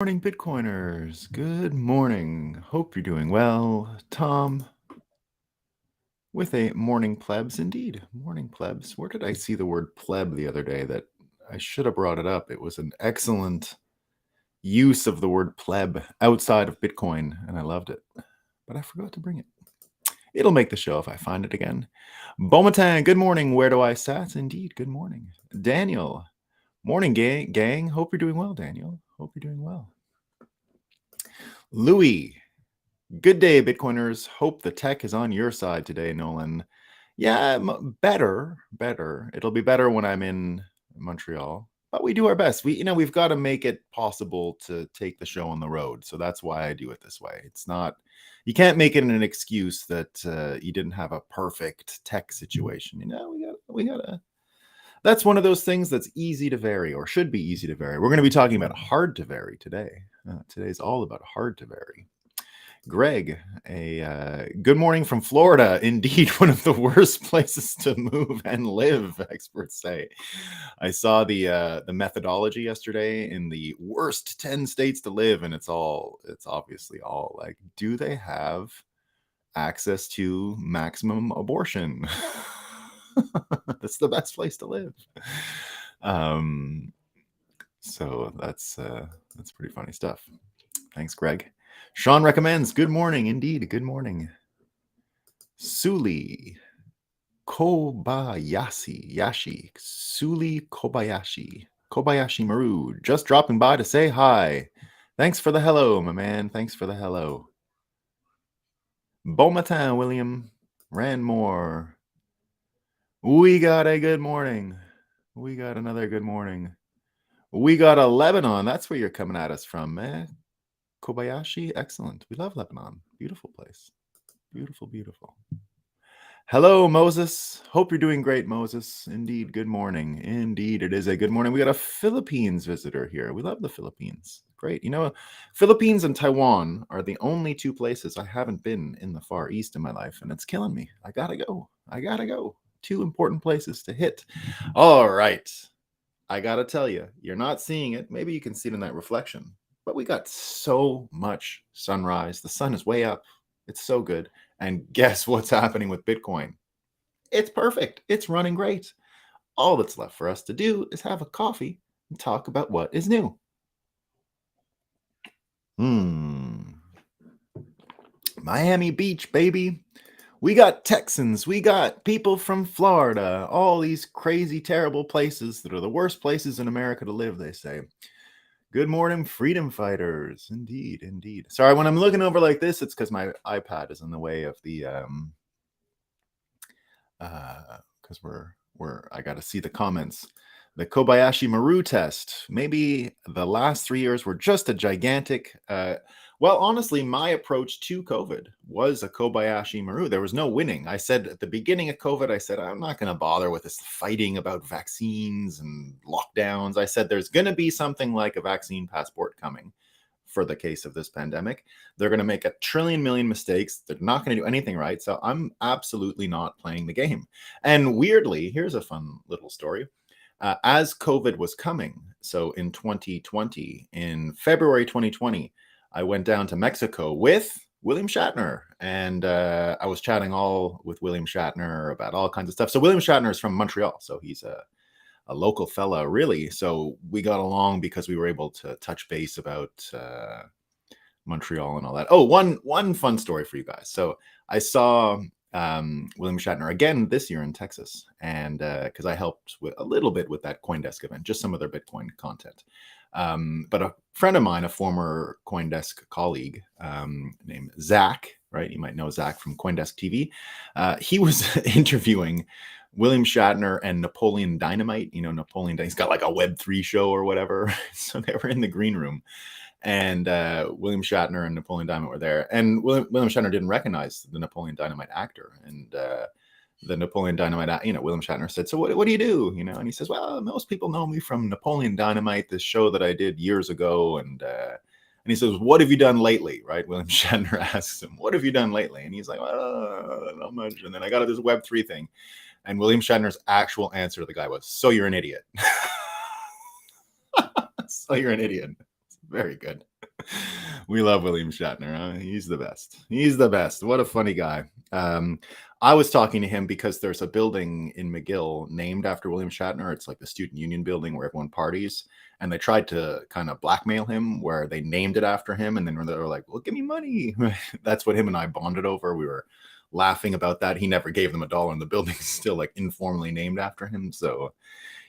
Morning, Bitcoiners. Good morning. Hope you're doing well. Tom with a morning plebs. Indeed, morning plebs. Where did I see the word pleb the other day that I should have brought it up? It was an excellent use of the word pleb outside of Bitcoin, and I loved it. But I forgot to bring it. It'll make the show if I find it again. Bomatan, good morning. Where do I sat? Indeed, good morning. Daniel, morning, gang. Hope you're doing well, Daniel. Hope you're doing well. Louis, good day, Bitcoiners. Hope the tech is on your side today, Nolan. Yeah, better. It'll be better when I'm in Montreal, but we do our best. We've got to make it possible to take the show on the road. So that's why I do it this way. It's not, you can't make it an excuse that you didn't have a perfect tech situation. We gotta. That's one of those things that's easy to vary, or should be easy to vary. We're going to be talking about hard to vary today. Today's all about hard to vary. Greg, a good morning from Florida. Indeed, one of the worst places to move and live, experts say. I saw the methodology yesterday in the worst 10 states to live, and it's obviously all like, do they have access to maximum abortion? That's the best place to live. So that's pretty funny stuff. Thanks, Greg. Sean recommends. Good morning, indeed. Good morning. Suli Kobayashi Maru, just dropping by to say hi. Thanks for the hello, my man. Thanks for the hello. Bon matin, William. Ranmore. We got a good morning. We got another good morning. We got a Lebanon. That's where you're coming at us from, man. Kobayashi, excellent. We love Lebanon. Beautiful place. Beautiful. Hello, Moses. Hope you're doing great, Moses. Indeed, good morning. Indeed, it is a good morning. We got a Philippines visitor here. We love the Philippines. Great. Philippines and Taiwan are the only two places I haven't been in the Far East in my life, and it's killing me. I gotta go. Two important places to hit. All right. I gotta tell you, you're not seeing it. Maybe you can see it in that reflection. But we got so much sunrise. The sun is way up. It's so good. And guess what's happening with Bitcoin? It's perfect. It's running great. All that's left for us to do is have a coffee and talk about what is new. Miami Beach, baby. We got Texans. We got people from Florida. All these crazy, terrible places that are the worst places in America to live, they say. Good morning, freedom fighters. Indeed. Sorry, when I'm looking over like this, it's because my iPad is in the way of the because I got to see the comments. The Kobayashi Maru test. Maybe the last 3 years were just a gigantic. Well, honestly, my approach to COVID was a Kobayashi Maru. There was no winning. I said at the beginning of COVID, I said, I'm not going to bother with this fighting about vaccines and lockdowns. I said, there's going to be something like a vaccine passport coming for the case of this pandemic. They're going to make a trillion million mistakes. They're not going to do anything right. So I'm absolutely not playing the game. And weirdly, here's a fun little story. As COVID was coming, so in 2020, in February 2020, I went down to Mexico with William Shatner, and I was chatting all with William Shatner about all kinds of stuff. So William Shatner is from Montreal, so he's a local fella, really. So we got along because we were able to touch base about Montreal and all that. Oh, one fun story for you guys. So I saw William Shatner again this year in Texas, and because I helped with a little bit with that CoinDesk event, just some of their Bitcoin content. But a friend of mine, a former CoinDesk colleague named Zach, right? You might know Zach from CoinDesk TV. He was interviewing William Shatner and Napoleon Dynamite. Napoleon, he's got like a Web3 show or whatever. So they were in the green room. And William Shatner and Napoleon Dynamite were there. And William Shatner didn't recognize the Napoleon Dynamite actor. And the Napoleon Dynamite, William Shatner said, so what do you do? And he says, well, most people know me from Napoleon Dynamite, this show that I did years ago. And he says, what have you done lately? Right? William Shatner asks him, what have you done lately? And he's like, well, not much. And then I got this Web3 thing. And William Shatner's actual answer to the guy was, so you're an idiot. So you're an idiot. Very good. We love William Shatner. Huh? He's the best. He's the best. What a funny guy. Um, I was talking to him because there's a building in McGill named after William Shatner. It's like the student union building where everyone parties. And they tried to kind of blackmail him where they named it after him. And then they were like, well, give me money. That's what him and I bonded over. We were laughing about that. He never gave them $1 and the building's still like informally named after him. So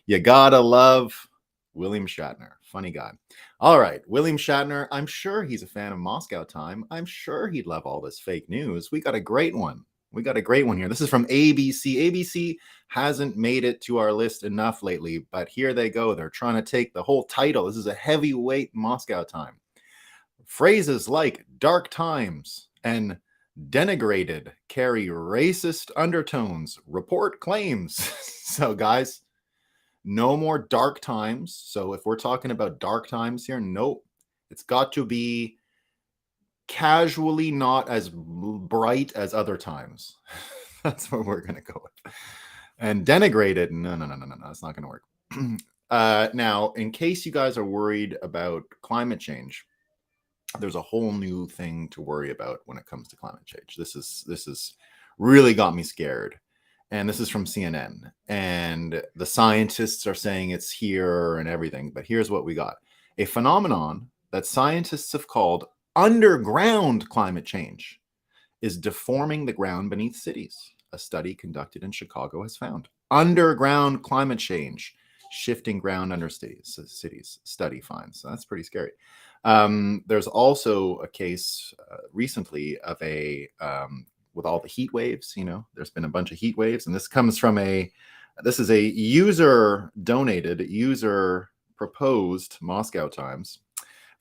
you gotta love William Shatner. Funny guy. All right, William Shatner. I'm sure he's a fan of Moscow Time. I'm sure he'd love all this fake news. We got a great one. We got a great one here. This is from ABC. ABC hasn't made it to our list enough lately, but here they go. They're trying to take the whole title. This is a heavyweight Moscow Time. Phrases like dark times and denigrated carry racist undertones. Report claims. So, guys, no more dark times. So if we're talking about dark times here, nope. It's got to be casually not as bright as other times. That's what we're going to go with. And denigrated, no, it's not going to work. Now, in case you guys are worried about climate change, there's a whole new thing to worry about when it comes to climate change. This is really got me scared. And this is from CNN. And the scientists are saying it's here and everything. But here's what we got. A phenomenon that scientists have called underground climate change is deforming the ground beneath cities. A study conducted in Chicago has found. Underground climate change, shifting ground under cities, study finds. So that's pretty scary. There's also a case recently of a... with all the heat waves, there's been a bunch of heat waves, and this comes from this is a user proposed Moscow Times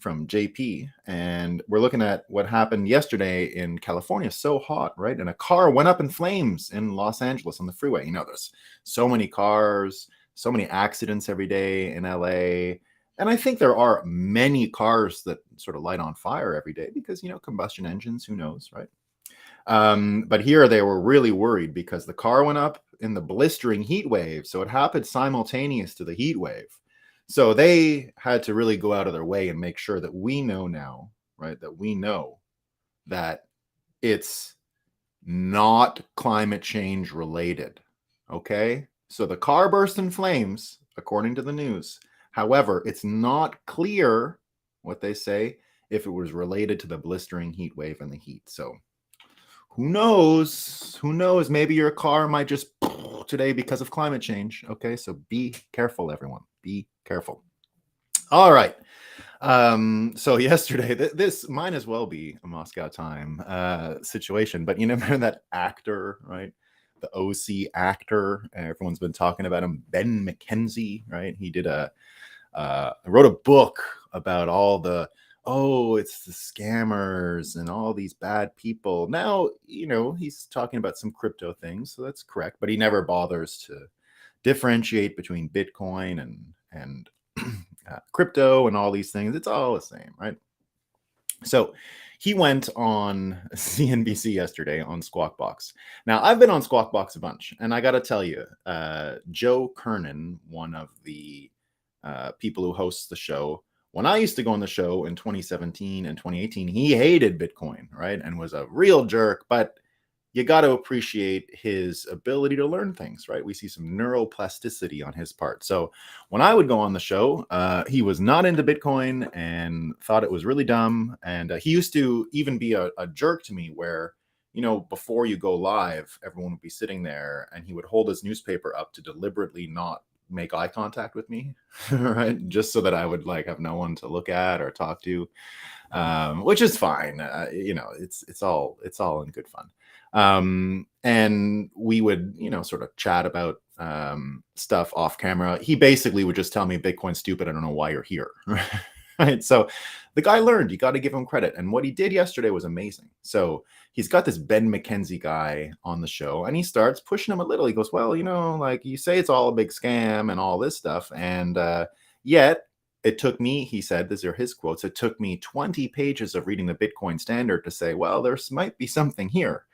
from JP, and we're looking at what happened yesterday in California. So hot, right? And a car went up in flames in Los Angeles on the freeway. There's so many cars, so many accidents every day in LA. And I think there are many cars that sort of light on fire every day because, combustion engines, who knows, right? But here they were really worried because the car went up in the blistering heat wave. So it happened simultaneous to the heat wave. So they had to really go out of their way and make sure that we know now, right? That we know that it's not climate change related. Okay. So the car burst in flames, according to the news. However, it's not clear what they say if it was related to the blistering heat wave and the heat. So who knows? Who knows? Maybe your car might just today because of climate change. Okay, so be careful, everyone. Be careful. All right. So yesterday, this might as well be a Moscow Time situation. But remember that actor, right? The OC actor. Everyone's been talking about him, Ben McKenzie, right? He did wrote a book about all the it's the scammers and all these bad people. Now, he's talking about some crypto things, so that's correct, but he never bothers to differentiate between Bitcoin and crypto and all these things. It's all the same, right? So he went on CNBC yesterday on Squawk Box. Now, I've been on Squawk Box a bunch, and I got to tell you, Joe Kernan, one of the people who hosts the show, when I used to go on the show in 2017 and 2018, he hated Bitcoin, right? And was a real jerk, but you got to appreciate his ability to learn things, right? We see some neuroplasticity on his part. So when I would go on the show, he was not into Bitcoin and thought it was really dumb. And he used to even be a jerk to me where, before you go live, everyone would be sitting there and he would hold his newspaper up to deliberately not make eye contact with me, right? Just so that I would have no one to look at or talk to, which is fine. It's all in good fun. And we would, sort of chat about stuff off camera. He basically would just tell me Bitcoin's stupid. I don't know why you're here. Right. So the guy learned. You got to give him credit. And what he did yesterday was amazing. So he's got this Ben McKenzie guy on the show and he starts pushing him a little. He goes, well, you say it's all a big scam and all this stuff. And yet it took me, he said, these are his quotes, it took me 20 pages of reading the Bitcoin Standard to say, well, there might be something here.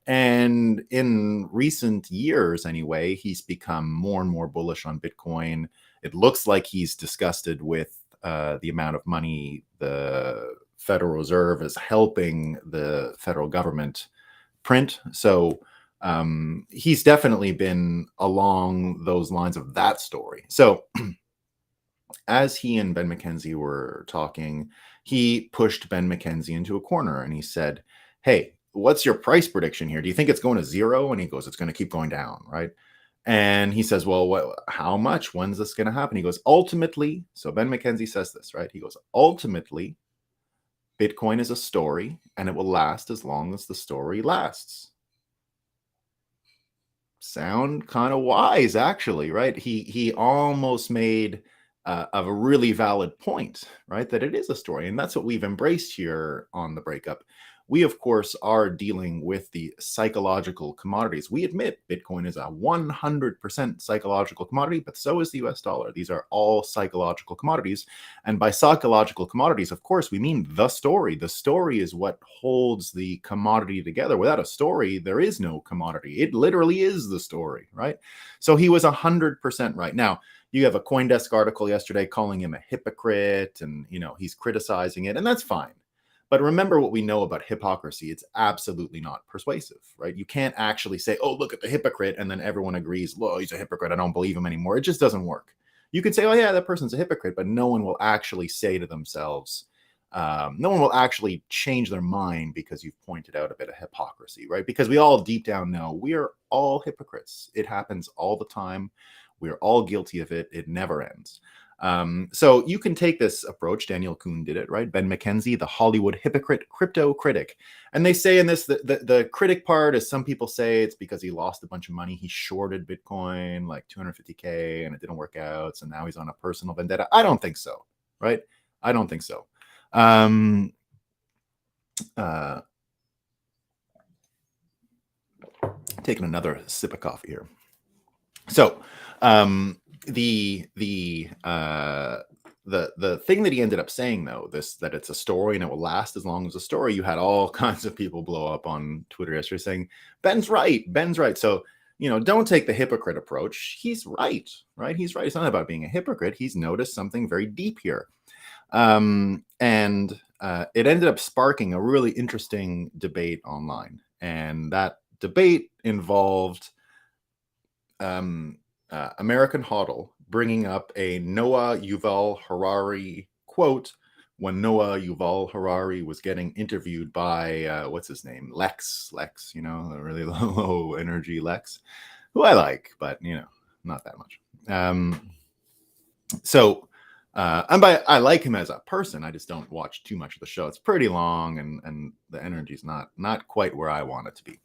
And in recent years, anyway, he's become more and more bullish on Bitcoin. It looks like he's disgusted with the amount of money the Federal Reserve is helping the federal government print. So he's definitely been along those lines of that story. So as he and Ben McKenzie were talking, he pushed Ben McKenzie into a corner and he said, "Hey, what's your price prediction here? Do you think it's going to zero?" And he goes, "It's going to keep going down, right?" And he says, "Well, how much? When's this going to happen?" He goes, "Ultimately," so Ben McKenzie says this, right? He goes, "Ultimately, Bitcoin is a story and it will last as long as the story lasts." Sound kind of wise, actually, right? He almost made of a really valid point, right? That it is a story, and that's what we've embraced here on the Breakup. We, of course, are dealing with the psychological commodities. We admit Bitcoin is a 100% psychological commodity, but so is the US dollar. These are all psychological commodities. And by psychological commodities, of course, we mean the story. The story is what holds the commodity together. Without a story, there is no commodity. It literally is the story, right? So he was 100% right. Now, you have a CoinDesk article yesterday calling him a hypocrite, and he's criticizing it, and that's fine. But remember what we know about hypocrisy. It's absolutely not persuasive, right? You can't actually say, "Oh, look at the hypocrite," and then everyone agrees, "Well, he's a hypocrite. I don't believe him anymore." It just doesn't work. You can say, "Oh, yeah, that person's a hypocrite," but no one will actually say to themselves, no one will actually change their mind because you've pointed out a bit of hypocrisy, right? Because we all deep down know we are all hypocrites. It happens all the time. We're all guilty of it. It never ends. So you can take this approach. Daniel Kuhn did it, right? Ben McKenzie, the Hollywood hypocrite crypto critic. And they say in this, the critic part is, some people say it's because he lost a bunch of money. He shorted Bitcoin like 250K and it didn't work out. So now he's on a personal vendetta. I don't think so, right? I don't think so. Taking another sip of coffee here. So the thing that he ended up saying, though, that it's a story and it will last as long as a story, you had all kinds of people blow up on Twitter yesterday saying Ben's right. So don't take the hypocrite approach. He's right. He's right. It's not about being a hypocrite. He's noticed something very deep here. And it ended up sparking a really interesting debate online, and that debate involved American Hodl bringing up a Noah Yuval Harari quote when Noah Yuval Harari was getting interviewed by what's his name, Lex, the really low energy Lex, who I like, but not that much. I like him as a person. I just don't watch too much of the show. It's pretty long, and the energy's not quite where I want it to be.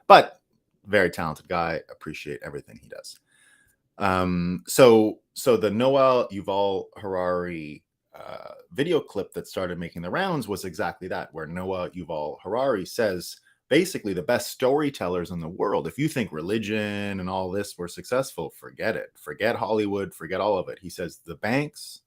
But very talented guy. Appreciate everything he does. So the Noah Yuval Harari video clip that started making the rounds was exactly that, where Noah Yuval Harari says, basically, the best storytellers in the world, if you think religion and all this were successful, forget it. Forget Hollywood. Forget all of it. He says the banks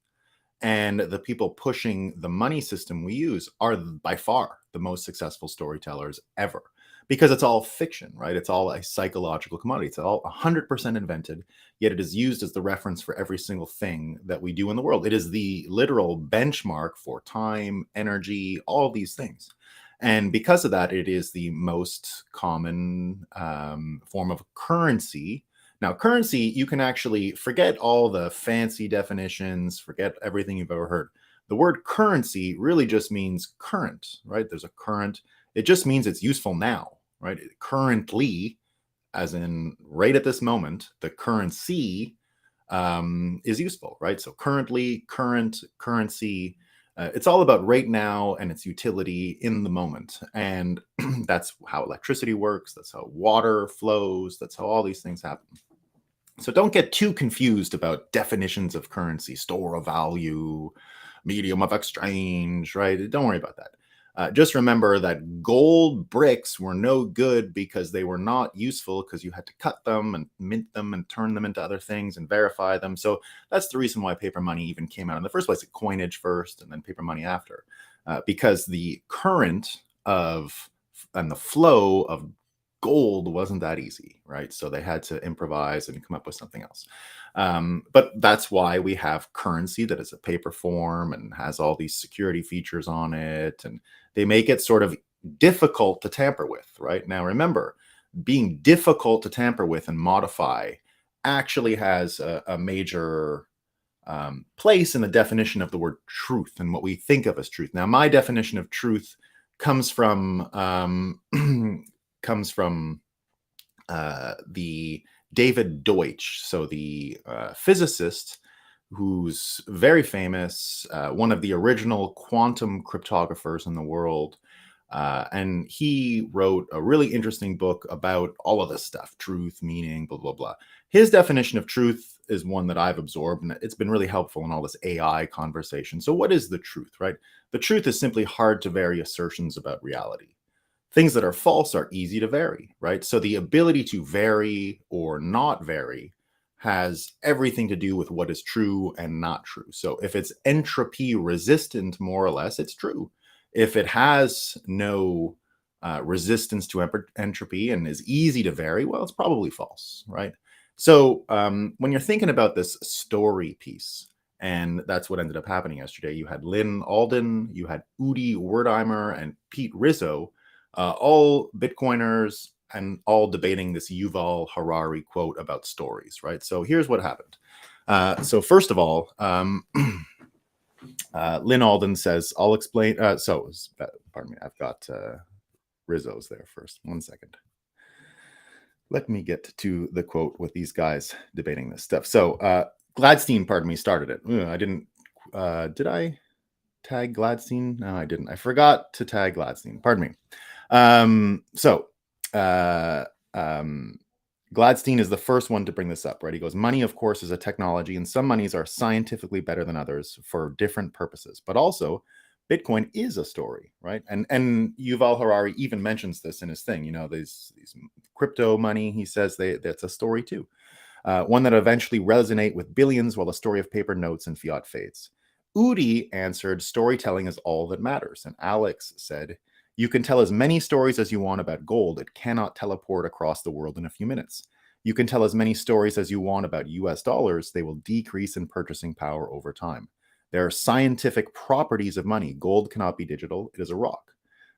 and the people pushing the money system we use are by far the most successful storytellers ever, because it's all fiction, right? It's all a psychological commodity. It's all 100% invented, yet it is used as the reference for every single thing that we do in the world. It is the literal benchmark for time, energy, all these things. And because of that, it is the most common form of currency. Now, currency, you can actually forget all the fancy definitions, forget everything you've ever heard. The word currency really just means current, right? There's a current. It just means it's useful now, right? Currently, as in right at this moment, the currency is useful, right? So currently, current, currency, it's all about right now and its utility in the moment. And that's how electricity works. That's how water flows. That's how all these things happen. So don't get too confused about definitions of currency, store of value, medium of exchange, right? Don't worry about that. Just remember that gold bricks were no good because they were not useful, because you had to cut them and mint them and turn them into other things and verify them. So that's the reason why paper money even came out in the first place. Coinage first and then paper money after, because the current of and the flow of gold wasn't that easy, right? So they had to improvise and come up with something else. But that's why we have currency that is a paper form and has all these security features on it. And they make it sort of difficult to tamper with, right? Now, remember, being difficult to tamper with and modify actually has a major place in the definition of the word truth and what we think of as truth. Now, my definition of truth comes from comes from the David Deutsch, so the physicist who's very famous, one of the original quantum cryptographers in the world. And he wrote a really interesting book about all of this stuff, truth, meaning, blah, blah, blah. His definition of truth is one that I've absorbed, and it's been really helpful in all this AI conversation. So what is the truth, right? The truth is simply hard to vary assertions about reality. Things that are false are easy to vary, right? So the ability to vary or not vary has everything to do with what is true and not true. So if it's entropy resistant, more or less, it's true. If it has no resistance to entropy and is easy to vary, well, it's probably false, right? So when you're thinking about this story piece, and that's what ended up happening yesterday, you had Lynn Alden, you had Udi Wertheimer, and Pete Rizzo, all Bitcoiners and all debating this Yuval Harari quote about stories, right? So here's what happened. So first of all, Lynn Alden says, I'll explain. Pardon me, I've got Rizzo's there first. 1 second. Let me get to the quote with these guys debating this stuff. So Gladstein, pardon me, started it. I didn't. Did I tag Gladstein? No, I didn't. I forgot to tag Gladstein. Pardon me. Gladstein is the first one to bring this up, right? He goes, money, of course, is a technology, and some monies are scientifically better than others for different purposes. But also, Bitcoin is a story, right? And Yuval Harari even mentions this in his thing. You know, these crypto money, he says that's a story too. One that eventually resonate with billions while the story of paper notes and fiat fades. Udi answered, storytelling is all that matters. And Alex said, you can tell as many stories as you want about gold. It cannot teleport across the world in a few minutes. You can tell as many stories as you want about US dollars. They will decrease in purchasing power over time. There are scientific properties of money. Gold cannot be digital. It is a rock.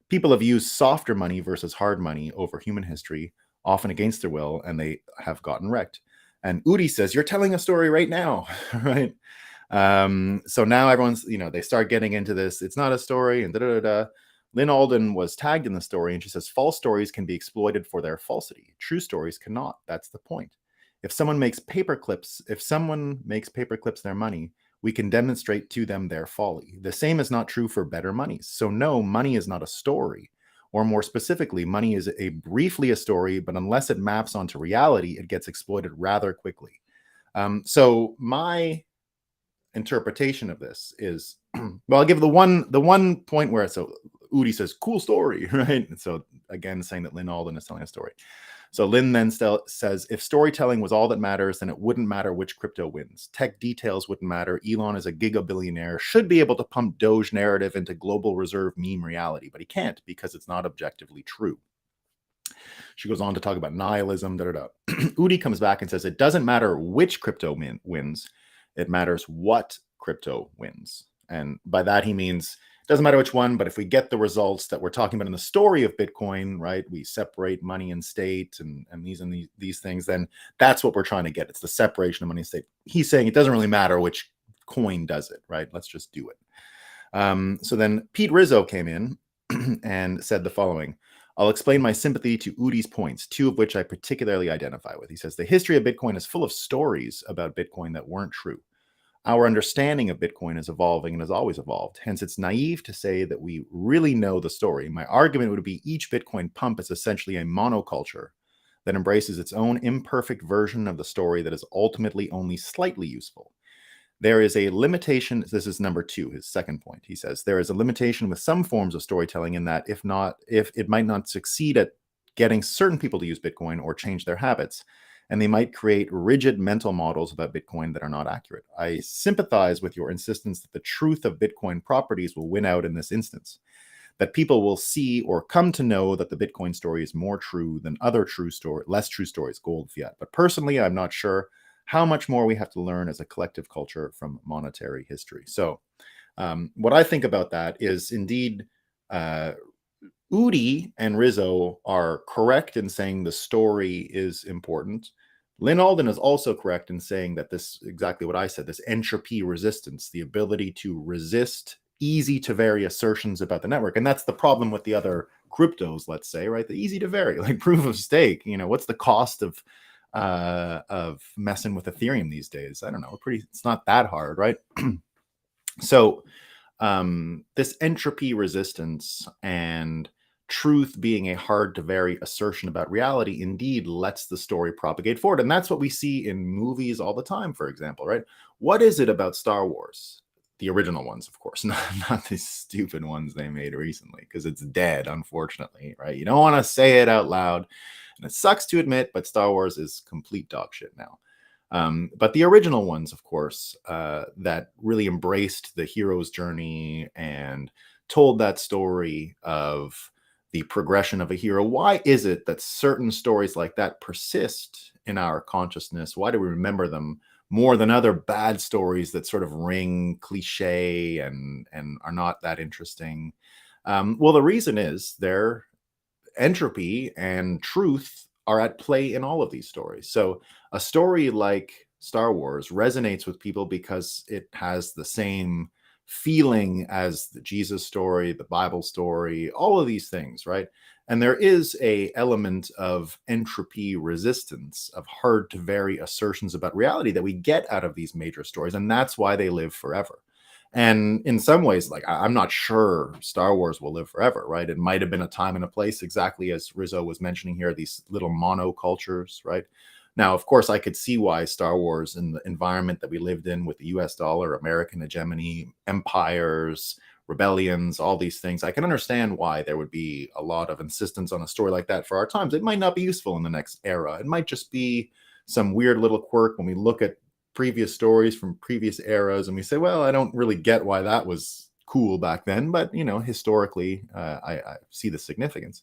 People have used softer money versus hard money over human history, often against their will, and they have gotten wrecked. And Udi says, you're telling a story right now, right? So now everyone's, they start getting into this. It's not a story and da-da-da-da. Lynn Alden was tagged in the story, and she says, false stories can be exploited for their falsity. True stories cannot. That's the point. If someone makes paper clips their money, we can demonstrate to them their folly. The same is not true for better monies. So no, money is not a story. Or more specifically, money is briefly a story, but unless it maps onto reality, it gets exploited rather quickly. So my interpretation of this is, well, I'll give the one point where Udi says, cool story, right? And so again, saying that Lynn Alden is telling a story. So Lynn then says, if storytelling was all that matters, then it wouldn't matter which crypto wins. Tech details wouldn't matter. Elon is a gigabillionaire, should be able to pump Doge narrative into global reserve meme reality, but he can't because it's not objectively true. She goes on to talk about nihilism, Udi comes back and says, it doesn't matter which crypto wins. It matters what crypto wins. And by that, he means it doesn't matter which one, but if we get the results that we're talking about in the story of Bitcoin, right, we separate money and state and these things, then that's what we're trying to get. It's the separation of money and state. He's saying it doesn't really matter which coin does it, right? Let's just do it. So then Pete Rizzo came in and said the following. I'll explain my sympathy to Udi's points, two of which I particularly identify with. He says, the history of Bitcoin is full of stories about Bitcoin that weren't true. Our understanding of Bitcoin is evolving and has always evolved. Hence, it's naive to say that we really know the story. My argument would be each Bitcoin pump is essentially a monoculture that embraces its own imperfect version of the story that is ultimately only slightly useful. There is a limitation. This is number 2, his second point. He says, there is a limitation with some forms of storytelling in that if it might not succeed at getting certain people to use Bitcoin or change their habits, and they might create rigid mental models about Bitcoin that are not accurate. I sympathize with your insistence that the truth of Bitcoin properties will win out in this instance. that people will see or come to know that the Bitcoin story is more true than other less true stories, gold, fiat. But personally, I'm not sure how much more we have to learn as a collective culture from monetary history. So, what I think about that is indeed, uh, Udi and Rizzo are correct in saying the story is important. Lynn Alden is also correct in saying that this, exactly what I said, this entropy resistance, the ability to resist easy to vary assertions about the network. And that's the problem with the other cryptos, let's say, right? The easy to vary, like proof of stake. What's the cost of messing with Ethereum these days? I don't know. It's not that hard, right? So this entropy resistance and truth being a hard to vary assertion about reality indeed lets the story propagate forward. And that's what we see in movies all the time, for example, right? What is it about Star Wars? The original ones, of course, not these stupid ones they made recently, because it's dead, unfortunately, right? You don't want to say it out loud. And it sucks to admit, but Star Wars is complete dog shit now. But the original ones, of course, that really embraced the hero's journey and told that story of the progression of a hero. Why is it that certain stories like that persist in our consciousness? Why do we remember them more than other bad stories that sort of ring cliche and are not that interesting? Well, the reason is they're entropy and truth are at play in all of these stories. So a story like Star Wars resonates with people because it has the same feeling as the Jesus story, the Bible story, all of these things, right? And there is a element of entropy resistance, of hard to vary assertions about reality that we get out of these major stories, and that's why they live forever. And in some ways, like I'm not sure Star Wars will live forever, right? It might have been a time and a place, exactly as Rizzo was mentioning here, these little monocultures, right? Now, of course, I could see why Star Wars, in the environment that we lived in with the US dollar, American hegemony, empires, rebellions, all these things, I can understand why there would be a lot of insistence on a story like that for our times. It might not be useful in the next era. It might just be some weird little quirk when we look at previous stories from previous eras and we say, well, I don't really get why that was cool back then, but historically, I see the significance.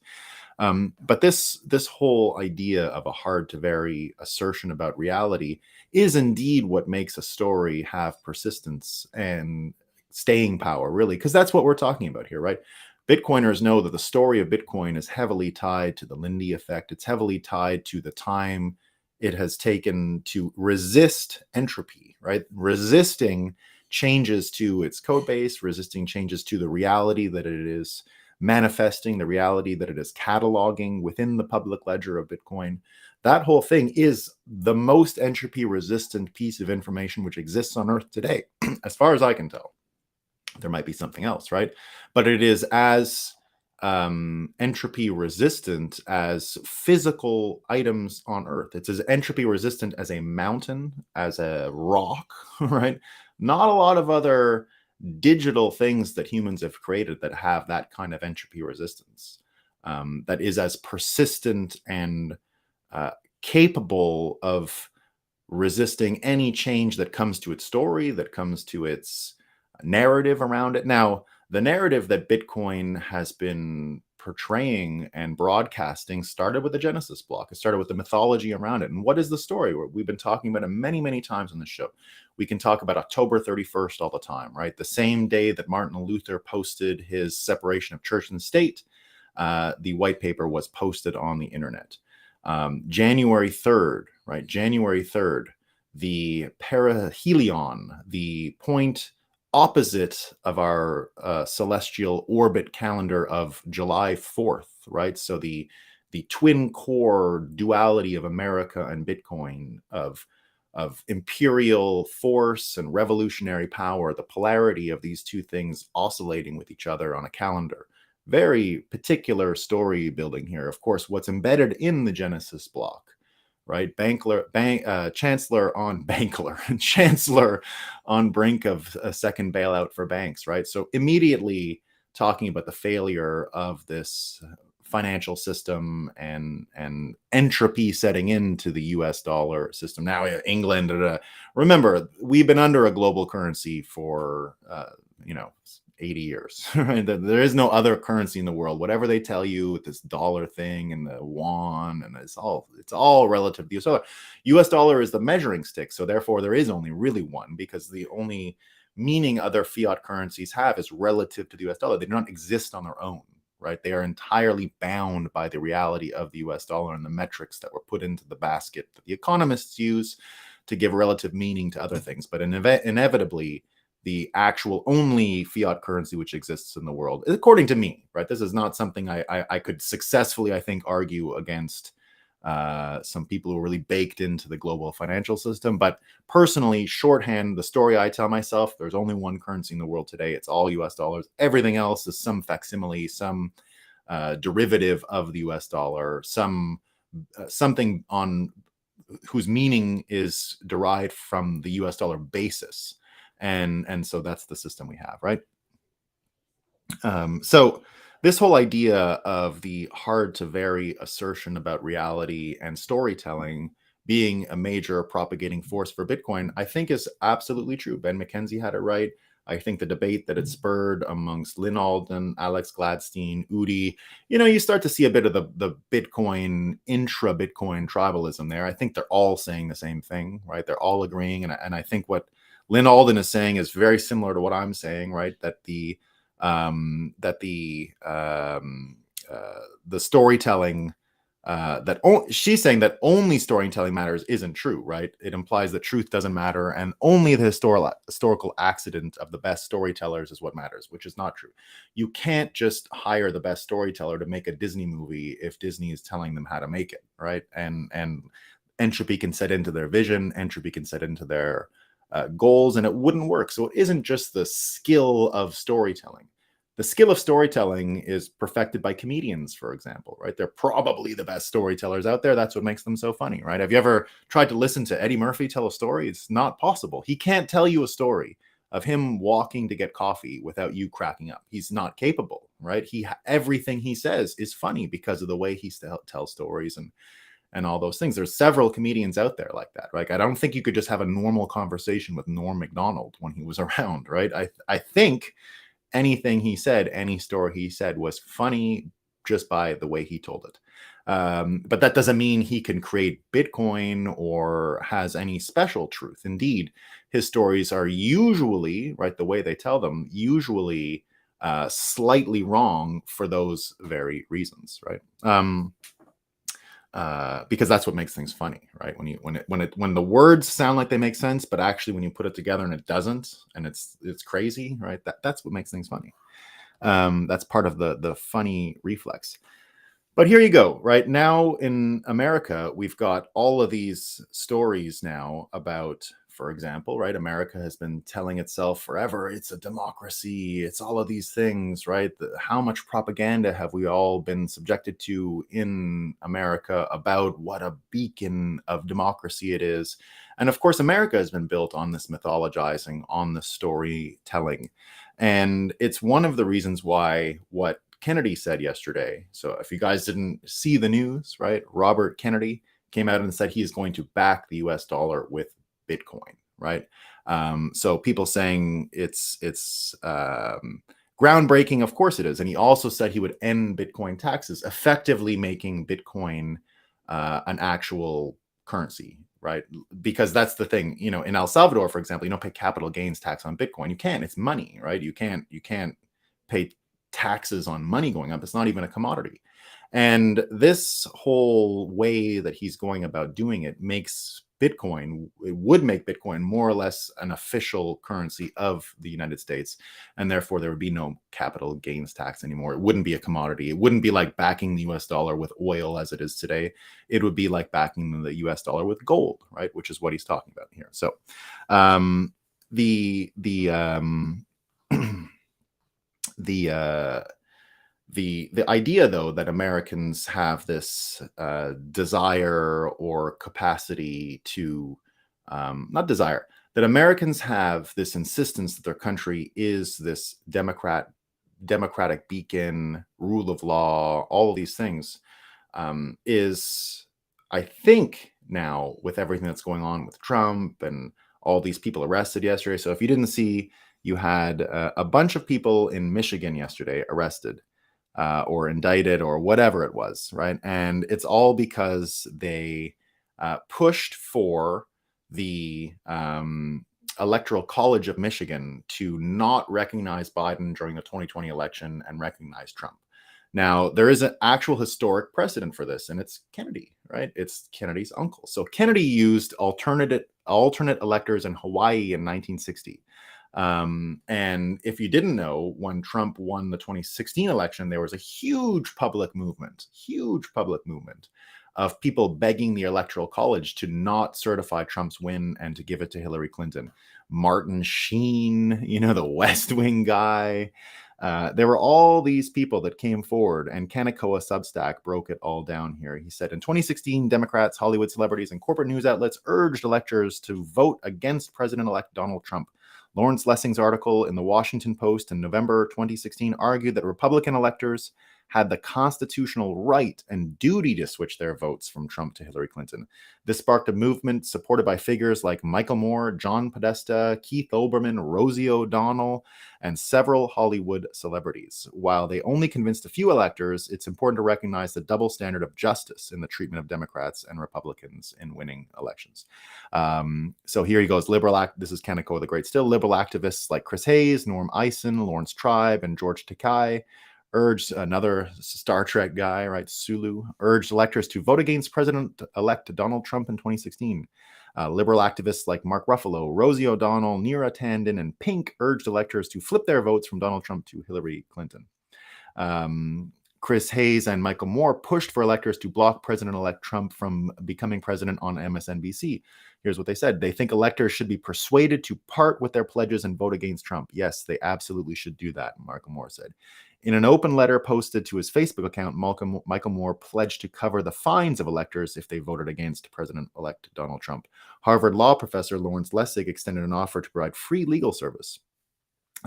But this whole idea of a hard to vary assertion about reality is indeed what makes a story have persistence and staying power, really, because that's what we're talking about here, right? Bitcoiners know that the story of Bitcoin is heavily tied to the Lindy effect. It's heavily tied to the time it has taken to resist entropy, right? Resisting changes to its code base, resisting changes to the reality that it is manifesting, the reality that it is cataloging within the public ledger of Bitcoin. That whole thing is the most entropy resistant piece of information which exists on Earth today, as far as I can tell. There might be something else, right? But it is as entropy resistant as physical items on Earth. It's as entropy resistant as a mountain, as a rock, right? Not a lot of other digital things that humans have created that have that kind of entropy resistance, that is as persistent and capable of resisting any change that comes to its story, that comes to its narrative around it. Now, the narrative that Bitcoin has been portraying and broadcasting started with the Genesis block. It started with the mythology around it. And what is the story? We've been talking about it many, many times on the show. We can talk about October 31st all the time, right? The same day that Martin Luther posted his separation of church and state, the white paper was posted on the internet. January 3rd, right? January 3rd, the perihelion, the point opposite of our celestial orbit calendar of July 4th, right? So the twin core duality of America and Bitcoin, of imperial force and revolutionary power, the polarity of these two things oscillating with each other on a calendar. Very particular story building here. Of course, what's embedded in the Genesis block, right? Chancellor on Chancellor on brink of a second bailout for banks, right? So immediately talking about the failure of this financial system and entropy setting into the US dollar system. Now England, remember, we've been under a global currency for 80 years. Right? There is no other currency in the world. Whatever they tell you with this dollar thing and the won, and it's all relative to the US dollar. US dollar is the measuring stick. So therefore there is only really one, because the only meaning other fiat currencies have is relative to the US dollar. They do not exist on their own, right? They are entirely bound by the reality of the US dollar and the metrics that were put into the basket that the economists use to give relative meaning to other things. But inevitably, the actual only fiat currency which exists in the world, according to me, right? This is not something I could successfully, I think, argue against some people who are really baked into the global financial system. But personally, shorthand, the story I tell myself, there's only one currency in the world today. It's all US dollars. Everything else is some facsimile, some derivative of the US dollar, something on whose meaning is derived from the US dollar basis. And so that's the system we have, right? So this whole idea of the hard to vary assertion about reality and storytelling being a major propagating force for Bitcoin, I think is absolutely true. Ben McKenzie had it right. I think the debate that it spurred amongst Lynn Alden, Alex Gladstein, Udi, you start to see a bit of the Bitcoin, intra-Bitcoin tribalism there. I think they're all saying the same thing, right? They're all agreeing. And I think what Lynn Alden is saying is very similar to what I'm saying, right? That the storytelling she's saying that only storytelling matters isn't true, right? It implies that truth doesn't matter and only the historical accident of the best storytellers is what matters, which is not true. You can't just hire the best storyteller to make a Disney movie if Disney is telling them how to make it, right? And entropy can set into their vision, entropy can set into their goals, and it wouldn't work. So it isn't just the skill of storytelling. The skill of storytelling is perfected by comedians, for example, right? They're probably the best storytellers out there. That's what makes them so funny, right? Have you ever tried to listen to Eddie Murphy tell a story? It's not possible. He can't tell you a story of him walking to get coffee without you cracking up. He's not capable, right? Everything he says is funny because of the way he tells stories and all those things. There's several comedians out there like that, right? I don't think you could just have a normal conversation with Norm Macdonald when he was around, right? I think anything he said, any story he said was funny just by the way he told it. But that doesn't mean he can create Bitcoin or has any special truth. Indeed, his stories are usually, right, the way they tell them, usually slightly wrong for those very reasons, right? Because that's what makes things funny, right? When the words sound like they make sense, but actually when you put it together and it doesn't, and it's crazy, right? That's what makes things funny. That's part of the funny reflex. But here you go, right? Now in America, we've got all of these stories now about, for example, right? America has been telling itself forever, it's a democracy, it's all of these things, right? How much propaganda have we all been subjected to in America about what a beacon of democracy it is? And of course, America has been built on this mythologizing, on the storytelling. And it's one of the reasons why what Kennedy said yesterday. So if you guys didn't see the news, right, Robert Kennedy came out and said he is going to back the US dollar with Bitcoin, right? So people saying it's groundbreaking, of course it is. And he also said he would end Bitcoin taxes, effectively making Bitcoin an actual currency, right? Because that's the thing, in El Salvador, for example, you don't pay capital gains tax on Bitcoin. You can't. It's money, right? You can't pay taxes on money going up. It's not even a commodity. And this whole way that he's going about doing it would make Bitcoin more or less an official currency of the United States. And therefore, there would be no capital gains tax anymore. It wouldn't be a commodity. It wouldn't be like backing the US dollar with oil as it is today. It would be like backing the US dollar with gold, right? Which is what he's talking about here. So the the idea, though, that Americans have this desire or capacity to not desire, that Americans have this insistence that their country is this democratic beacon, rule of law, all of these things, is, I think, now with everything that's going on with Trump and all these people arrested yesterday. So if you didn't see you had a bunch of people in Michigan yesterday arrested or indicted or whatever it was, right? And it's all because they pushed for the Electoral College of Michigan to not recognize Biden during the 2020 election and recognize Trump. Now, there is an actual historic precedent for this, and it's Kennedy, right? It's Kennedy's uncle. So Kennedy used alternate electors in Hawaii in 1960. And if you didn't know, when Trump won the 2016 election, there was a huge public movement of people begging the Electoral College to not certify Trump's win and to give it to Hillary Clinton. Martin Sheen, the West Wing guy. There were all these people that came forward, and Kanekawa Substack broke it all down here. He said, in 2016, Democrats, Hollywood celebrities, and corporate news outlets urged electors to vote against President-elect Donald Trump. Lawrence Lessing's article in the Washington Post in November 2016 argued that Republican electors had the constitutional right and duty to switch their votes from Trump to Hillary Clinton. This sparked a movement supported by figures like Michael Moore, John Podesta, Keith Olbermann, Rosie O'Donnell, and several Hollywood celebrities. While they only convinced a few electors, it's important to recognize the double standard of justice in the treatment of Democrats and Republicans in winning elections. So here he goes. This is Kaneko the Great still. Liberal activists like Chris Hayes, Norm Eisen, Lawrence Tribe, and George Takei urged, another Star Trek guy, right, Sulu, urged electors to vote against President-elect Donald Trump in 2016. Liberal activists like Mark Ruffalo, Rosie O'Donnell, Neera Tanden, and Pink urged electors to flip their votes from Donald Trump to Hillary Clinton. Chris Hayes and Michael Moore pushed for electors to block President-elect Trump from becoming president on MSNBC. Here's what they said. They think electors should be persuaded to part with their pledges and vote against Trump. Yes, they absolutely should do that, Michael Moore said. In an open letter posted to his Facebook account, Michael Moore pledged to cover the fines of electors if they voted against President-elect Donald Trump. Harvard law professor Lawrence Lessig extended an offer to provide free legal service.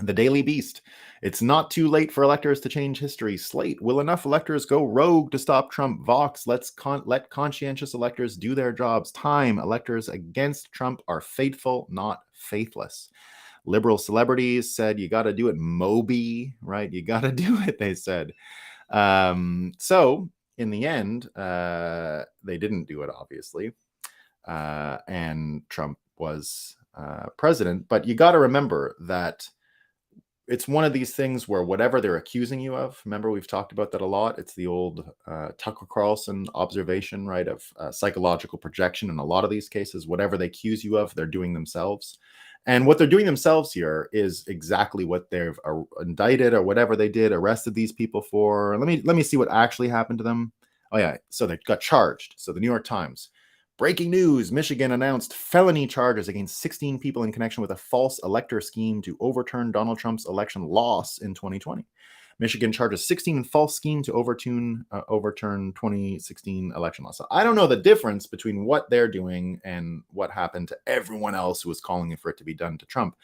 The Daily Beast. It's not too late for electors to change history. Slate. Will enough electors go rogue to stop Trump? Vox. Let conscientious electors do their jobs. Time. Electors against Trump are faithful, not faithless. Liberal celebrities said, you got to do it. Moby, right? You got to do it, they said. So in the end, they didn't do it, obviously. And Trump was president. But you got to remember that it's one of these things where whatever they're accusing you of, remember we've talked about that a lot. It's the old Tucker Carlson observation, right, of psychological projection. In a lot of these cases, whatever they accuse you of, they're doing themselves. And what they're doing themselves here is exactly what they've indicted or whatever they did, arrested these people for. Let me see what actually happened to them. Oh yeah, so they got charged. So the New York Times. Breaking news, Michigan announced felony charges against 16 people in connection with a false elector scheme to overturn Donald Trump's election loss in 2020. Michigan charges 16 in false scheme to overturn 2016 election loss. So I don't know the difference between what they're doing and what happened to everyone else who was calling for it to be done to Trump.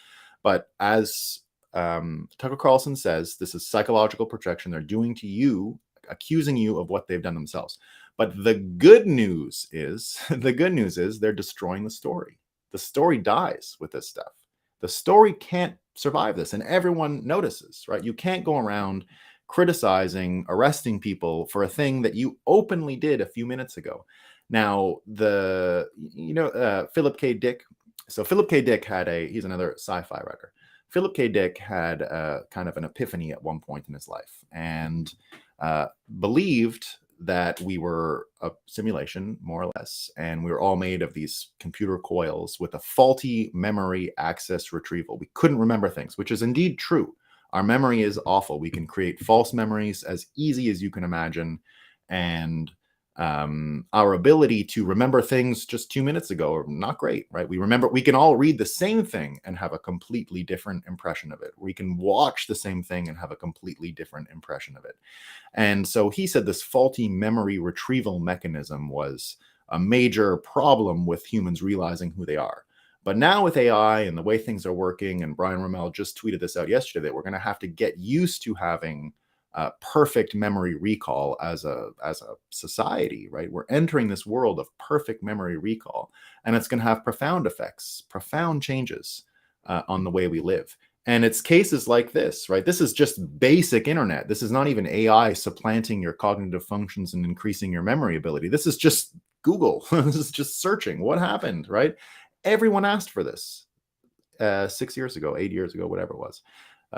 But as Tucker Carlson says, this is psychological projection. They're doing to you, accusing you of what they've done themselves. But the good news is they're destroying the story. The story dies with this stuff. The story can't survive this, and everyone notices, right? You can't go around criticizing, arresting people for a thing that you openly did a few minutes ago. Now, Philip K. Dick. So Philip K. Dick he's another sci-fi writer. Philip K. Dick had kind of an epiphany at one point in his life and believed that we were a simulation, more or less, and we were all made of these computer coils with a faulty memory access retrieval. We couldn't remember things, which is indeed true. Our memory is awful. We can create false memories as easy as you can imagine, and our ability to remember things just 2 minutes ago are not great, right? We can all read the same thing and have a completely different impression of it. We can watch the same thing and have a completely different impression of it. And so he said this faulty memory retrieval mechanism was a major problem with humans realizing who they are. But now with AI and the way things are working, and Brian Rommel just tweeted this out yesterday, that we're going to have to get used to having perfect memory recall as a society, right? We're entering this world of perfect memory recall, and it's going to have profound effects, profound changes on the way we live. And it's cases like this, right? This is just basic internet. This is not even AI supplanting your cognitive functions and increasing your memory ability. This is just Google. This is just searching. What happened, right? Everyone asked for this 6 years ago, 8 years ago, whatever it was,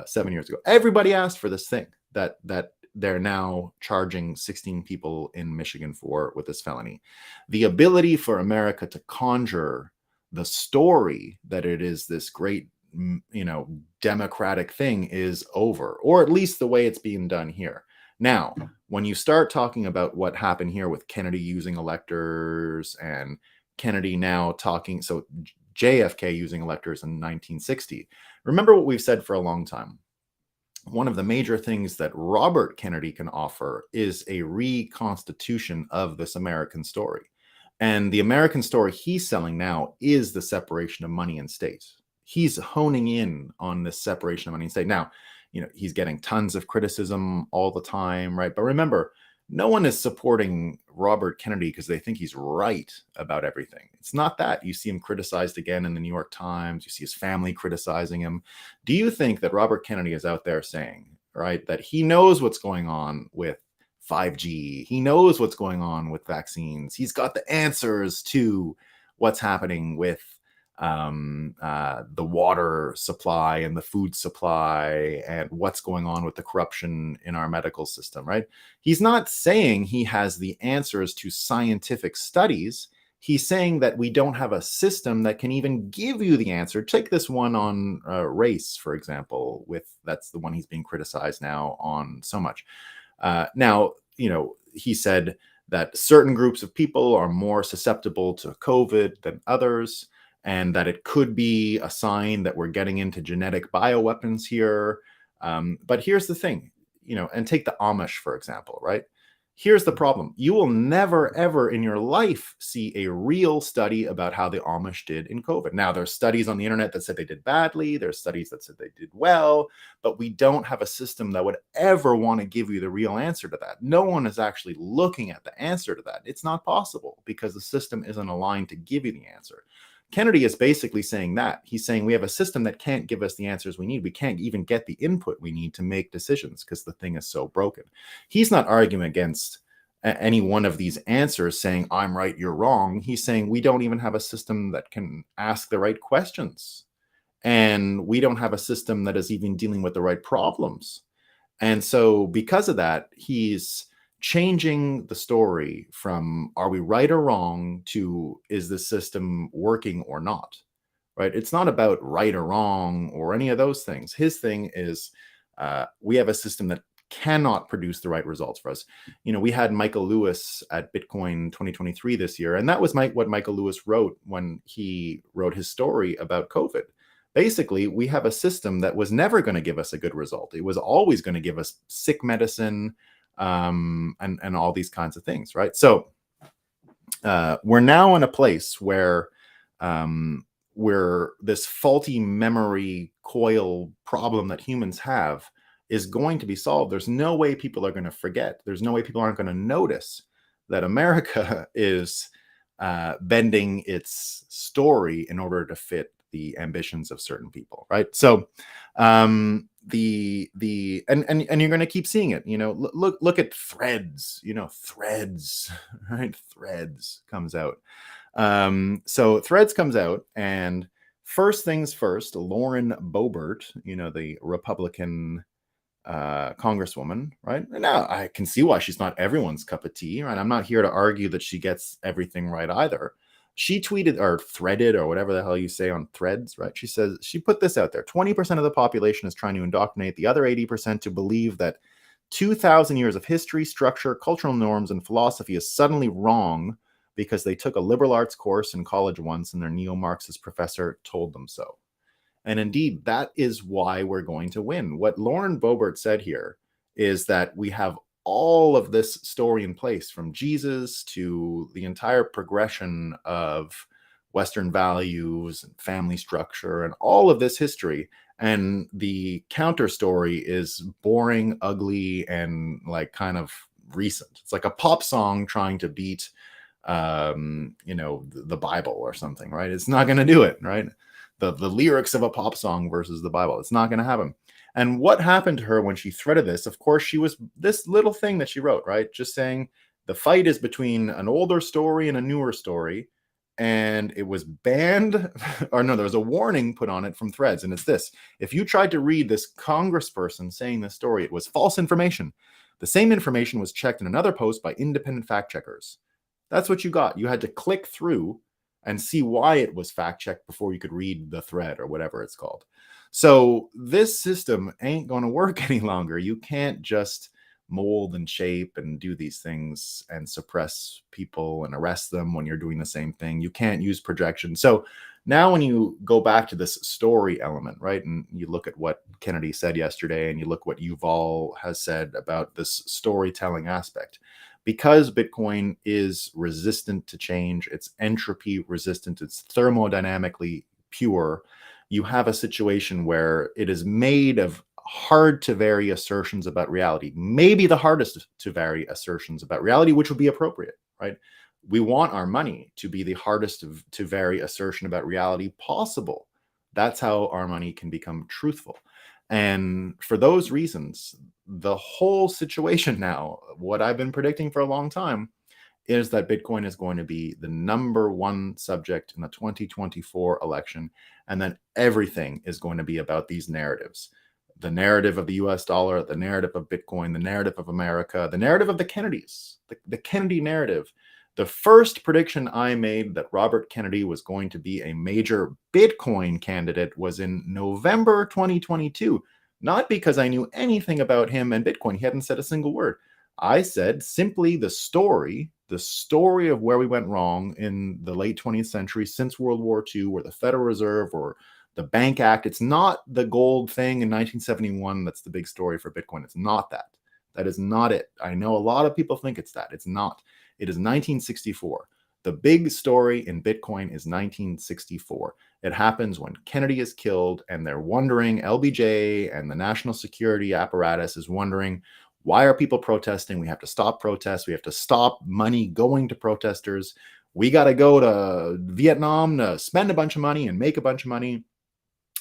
7 years ago. Everybody asked for this thing that they're now charging 16 people in Michigan for with this felony. The ability for America to conjure the story that it is this great, democratic thing is over, or at least the way it's being done here. Now, when you start talking about what happened here with Kennedy using electors and Kennedy now talking, so JFK using electors in 1960, remember what we've said for a long time. One of the major things that Robert Kennedy can offer is a reconstitution of this American story. And the American story he's selling now is the separation of money and state. He's honing in on this separation of money and state. Now, he's getting tons of criticism all the time, right? But remember, no one is supporting Robert Kennedy because they think he's right about everything. It's not that. You see him criticized again in the New York Times. You see his family criticizing him. Do you think that Robert Kennedy is out there saying, right, that he knows what's going on with 5G? He knows what's going on with vaccines. He's got the answers to what's happening with the water supply and the food supply and what's going on with the corruption in our medical system, right? He's not saying he has the answers to scientific studies. He's saying that we don't have a system that can even give you the answer. Take this one on race, for example, that's the one he's being criticized now on so much. Now, he said that certain groups of people are more susceptible to COVID than others, and that it could be a sign that we're getting into genetic bioweapons here. But here's the thing, and take the Amish, for example, right? Here's the problem. You will never, ever in your life see a real study about how the Amish did in COVID. Now, there's studies on the internet that said they did badly. There's studies that said they did well, but we don't have a system that would ever want to give you the real answer to that. No one is actually looking at the answer to that. It's not possible because the system isn't aligned to give you the answer. Kennedy is basically saying that. He's saying we have a system that can't give us the answers we need. We can't even get the input we need to make decisions because the thing is so broken. He's not arguing against any one of these answers saying, I'm right, you're wrong. He's saying we don't even have a system that can ask the right questions. And we don't have a system that is even dealing with the right problems. And so because of that, he's changing the story from are we right or wrong to is the system working or not, right? It's not about right or wrong or any of those things. His thing is we have a system that cannot produce the right results for us. We had Michael Lewis at Bitcoin 2023 this year, and that was what Michael Lewis wrote when he wrote his story about COVID. Basically, we have a system that was never going to give us a good result. It was always going to give us sick medicine, and all these kinds of things, right? So we're now in a place where this faulty memory coil problem that humans have is going to be solved. There's no way people are going to forget. There's no way people aren't going to notice that America is bending its story in order to fit the ambitions of certain people, right? So and you're going to keep seeing it. Look at Threads. Threads, right? Threads comes out. So Threads comes out, and first things first, Lauren Boebert, the Republican congresswoman, right? Now I can see why she's not everyone's cup of tea, right? I'm not here to argue that she gets everything right either. She tweeted or threaded or whatever the hell you say on Threads, right? She says, she put this out there. 20% of the population is trying to indoctrinate the other 80% to believe that 2,000 years of history, structure, cultural norms, and philosophy is suddenly wrong because they took a liberal arts course in college once and their neo-Marxist professor told them so. And indeed, that is why we're going to win. What Lauren Boebert said here is that we have all of this story in place, from Jesus to the entire progression of Western values and family structure and all of this history. And the counter story is boring, ugly, and like kind of recent. It's like a pop song trying to beat, the Bible or something, right? It's not going to do it, right? the lyrics of a pop song versus the Bible. It's not going to happen. And what happened to her when she threaded this? Of course, she was this little thing that she wrote, right? Just saying the fight is between an older story and a newer story. And it was banned, or no, there was a warning put on it from Threads. And it's this: if you tried to read this congressperson saying this story, it was false information. The same information was checked in another post by independent fact checkers. That's what you got. You had to click through and see why it was fact checked before you could read the thread or whatever it's called. So this system ain't going to work any longer. You can't just mold and shape and do these things and suppress people and arrest them when you're doing the same thing. You can't use projection. So now when you go back to this story element, right, and you look at what Kennedy said yesterday and you look what Yuval has said about this storytelling aspect, because Bitcoin is resistant to change, it's entropy resistant, it's thermodynamically pure, you have a situation where it is made of hard to vary assertions about reality, maybe the hardest to vary assertions about reality, which would be appropriate, right? We want our money to be the hardest to vary assertion about reality possible. That's how our money can become truthful. And for those reasons, the whole situation now, what I've been predicting for a long time, is that Bitcoin is going to be the number one subject in the 2024 election. And then everything is going to be about these narratives: the narrative of the US dollar, the narrative of Bitcoin, the narrative of America, the narrative of the Kennedys, the Kennedy narrative. The first prediction I made that Robert Kennedy was going to be a major Bitcoin candidate was in November 2022. Not because I knew anything about him and Bitcoin. He hadn't said a single word. I said simply the story of where we went wrong in the late 20th century since World War II, where the Federal Reserve or the Bank Act, it's not the gold thing in 1971 that's the big story for Bitcoin. It's not that. That is not it. I know a lot of people think it's that. It's not. It is 1964. The big story in Bitcoin is 1964. It happens when Kennedy is killed, and they're wondering, LBJ and the national security apparatus is wondering, why are people protesting? We have to stop protests. We have to stop money going to protesters. We got to go to Vietnam to spend a bunch of money and make a bunch of money.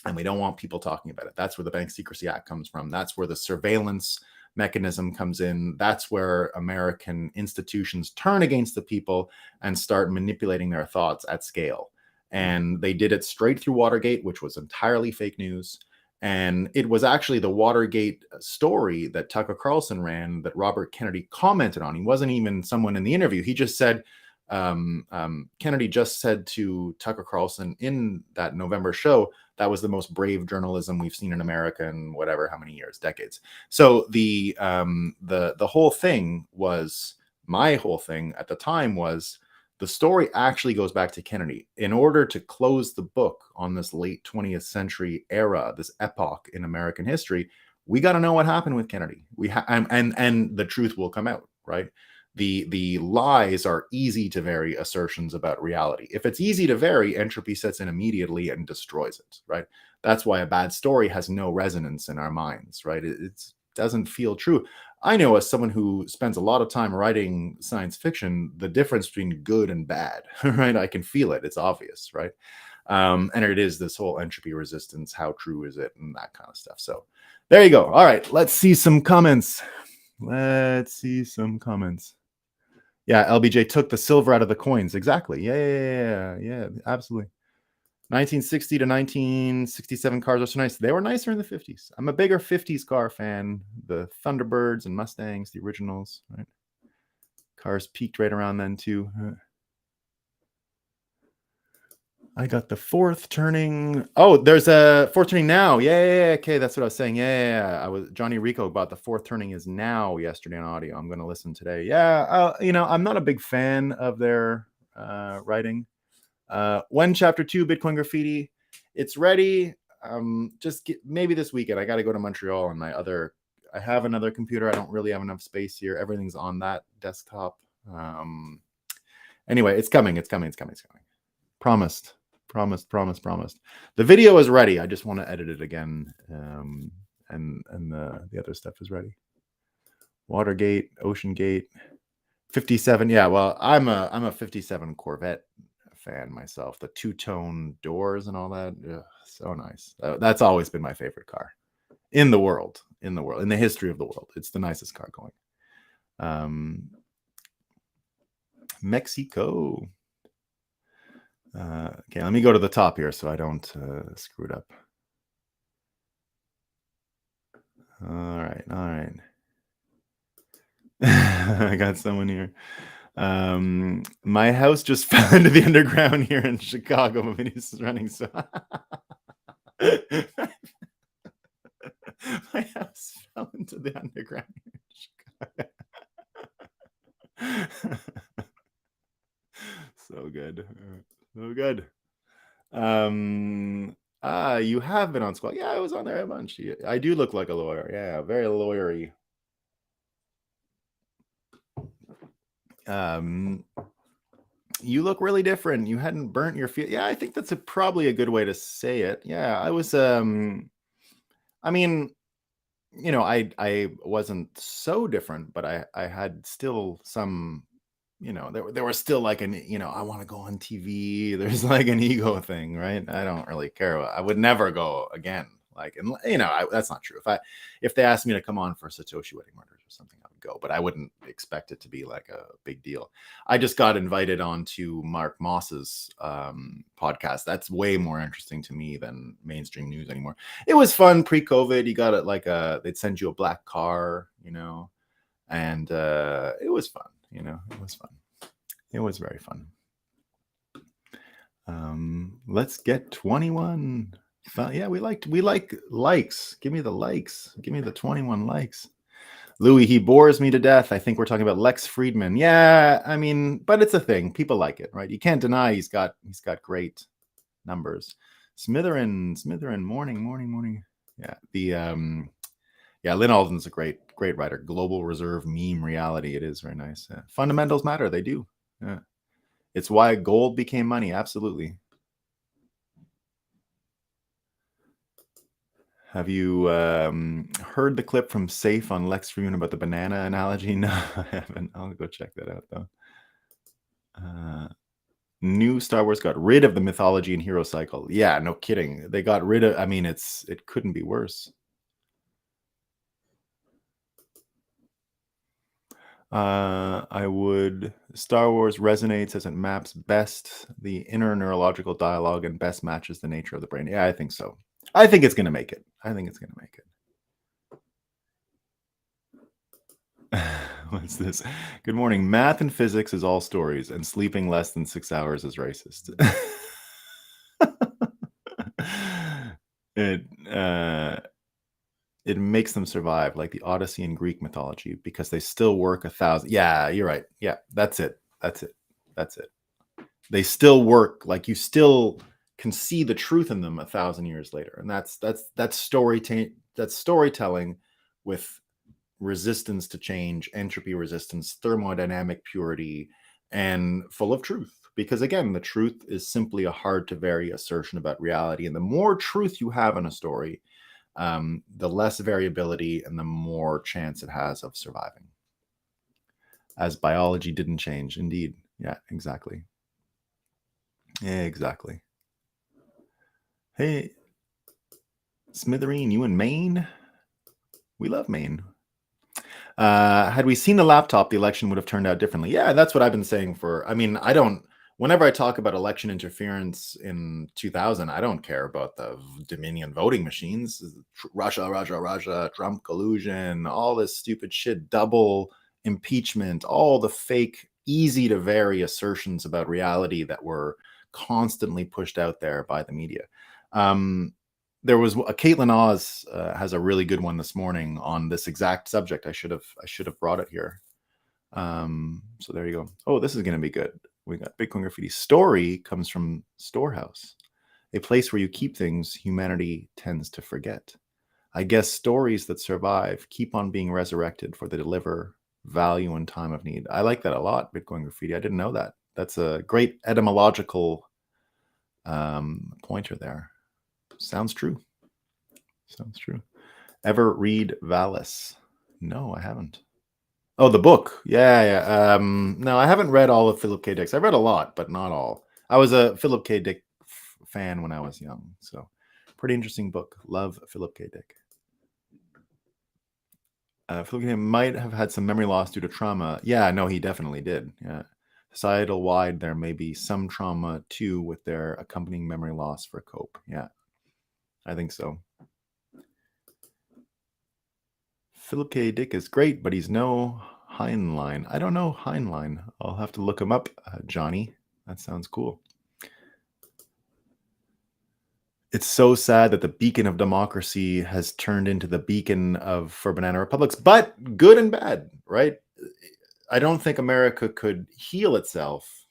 And we don't want people talking about it. That's where the Bank Secrecy Act comes from. That's where the surveillance mechanism comes in. That's where American institutions turn against the people and start manipulating their thoughts at scale. And they did it straight through Watergate, which was entirely fake news. And it was actually the Watergate story that Tucker Carlson ran that Robert Kennedy commented on. He wasn't even someone in the interview. He just said, Kennedy just said to Tucker Carlson in that November show, that was the most brave journalism we've seen in America in whatever, how many years, decades. So the whole thing was, my whole thing at the time was, the story actually goes back to Kennedy. In order to close the book on this late 20th century era, this epoch in American history, we got to know what happened with Kennedy. And the truth will come out, right? The lies are easy to vary assertions about reality. If it's easy to vary, entropy sets in immediately and destroys it, right? That's why a bad story has no resonance in our minds, right? It doesn't feel true. I know, as someone who spends a lot of time writing science fiction, the difference between good and bad, right? I can feel it. It's obvious, right? And it is this whole entropy resistance. How true is it? And that kind of stuff. So there you go. All right. Let's see some comments. Yeah, LBJ took the silver out of the coins. Exactly. Yeah, absolutely. 1960 to 1967 cars are so nice. They were nicer in the 50s. I'm a bigger 50s car fan. The Thunderbirds and Mustangs, the originals, right? Cars peaked right around then too. I got the fourth turning. Oh, there's a fourth turning now. Yeah. Okay, that's what I was saying. Yeah. I was Johnny Rico about the fourth turning is now yesterday on audio. I'm going to listen today. Yeah. I'm not a big fan of their writing. When chapter 2 Bitcoin Graffiti, it's ready. Maybe this weekend. I got to go to Montreal on I have another computer. I don't really have enough space here. Everything's on that desktop. Anyway, it's coming. Promised. The video is ready. I just want to edit it again. And the other stuff is ready. Watergate, Ocean Gate, 57. Yeah, well, I'm a 57 Corvette fan myself. The two-tone doors and all that. Ugh, so nice. That's always been my favorite car in the world. In the history of the world. It's the nicest car going. Mexico. Okay, let me go to the top here so I don't screw it up. All right. I got someone here. My house just fell into the underground here in Chicago. My video is running, so my house fell into the underground here in Chicago. So good. So good. You have been on Squawk. Yeah, I was on there a bunch. I do look like a lawyer. Yeah, very lawyery. You look really different. You hadn't burnt your feet. Yeah, I think that's probably a good way to say it. Yeah, I was I mean, I wasn't so different, but I had still some, there was still like I want to go on TV. There's like an ego thing, right? I don't really care. I would never go again. Like, and that's not true. If they asked me to come on for Satoshi Wedding Murders or something, I would go, but I wouldn't expect it to be like a big deal. I just got invited on to Mark Moss's podcast. That's way more interesting to me than mainstream news anymore. It was fun pre-COVID. You got it like they'd send you a black car, and it was fun. It was fun. It was very fun. Let's get 21. Yeah, we like likes. Give me the likes. Give me the 21 likes. Louis, he bores me to death. I think we're talking about Lex Friedman. Yeah, I mean, but it's a thing. People like it, right? You can't deny he's got great numbers. Smitherin, morning. Yeah, Lynn Alden's a great writer. Global Reserve Meme Reality. It is very nice. Fundamentals matter. They do. Yeah. It's why gold became money. Absolutely. Have you heard the clip from Safe on Lex Friedman about the banana analogy? No, I haven't. I'll go check that out, though. New Star Wars got rid of the mythology and hero cycle. Yeah, no kidding. They got rid of, it couldn't be worse. Star Wars resonates as it maps best the inner neurological dialogue and best matches the nature of the brain. Yeah, I think so. I think it's going to make it. What's this? Good morning. Math and physics is all stories, and sleeping less than 6 hours is racist. It makes them survive, like the Odyssey in Greek mythology, because they still work 1,000. Yeah, you're right. Yeah, that's it. They still work, like you still can see the truth in them 1,000 years later, and that's storytelling with resistance to change, entropy resistance, thermodynamic purity, and full of truth. Because again, the truth is simply a hard to vary assertion about reality, and the more truth you have in a story, the less variability and the more chance it has of surviving. As biology didn't change, indeed. Yeah, exactly. Exactly. Hey, Smithereen, you in Maine? We love Maine. Had we seen the laptop, the election would have turned out differently. Yeah, that's what I've been saying whenever I talk about election interference in 2000, I don't care about the Dominion voting machines, Russia, Trump collusion, all this stupid shit, double impeachment, all the fake, easy to vary assertions about reality that were constantly pushed out there by the media. There was Caitlin Oz has a really good one this morning on this exact subject. I should have brought it here. So there you go. Oh, this is going to be good. We got Bitcoin Graffiti. Story comes from storehouse, a place where you keep things humanity tends to forget. I guess stories that survive keep on being resurrected for they deliver value in time of need. I like that a lot, Bitcoin Graffiti. I didn't know that. That's a great etymological pointer there. Sounds true. Ever read Valis? No, I haven't. Oh, the book. Yeah. No, I haven't read all of Philip K. Dick's. I've read a lot, but not all. I was a Philip K. Dick fan when I was young, so pretty interesting book. Love Philip K. Dick. Philip K. might have had some memory loss due to trauma. Yeah, no, he definitely did. Yeah. Societal wide, there may be some trauma too with their accompanying memory loss for cope. Yeah, I think so. Philip K. Dick is great, but he's no Heinlein. I don't know Heinlein. I'll have to look him up, Johnny. That sounds cool. It's so sad that the beacon of democracy has turned into the beacon for banana republics, but good and bad, right? I don't think America could heal itself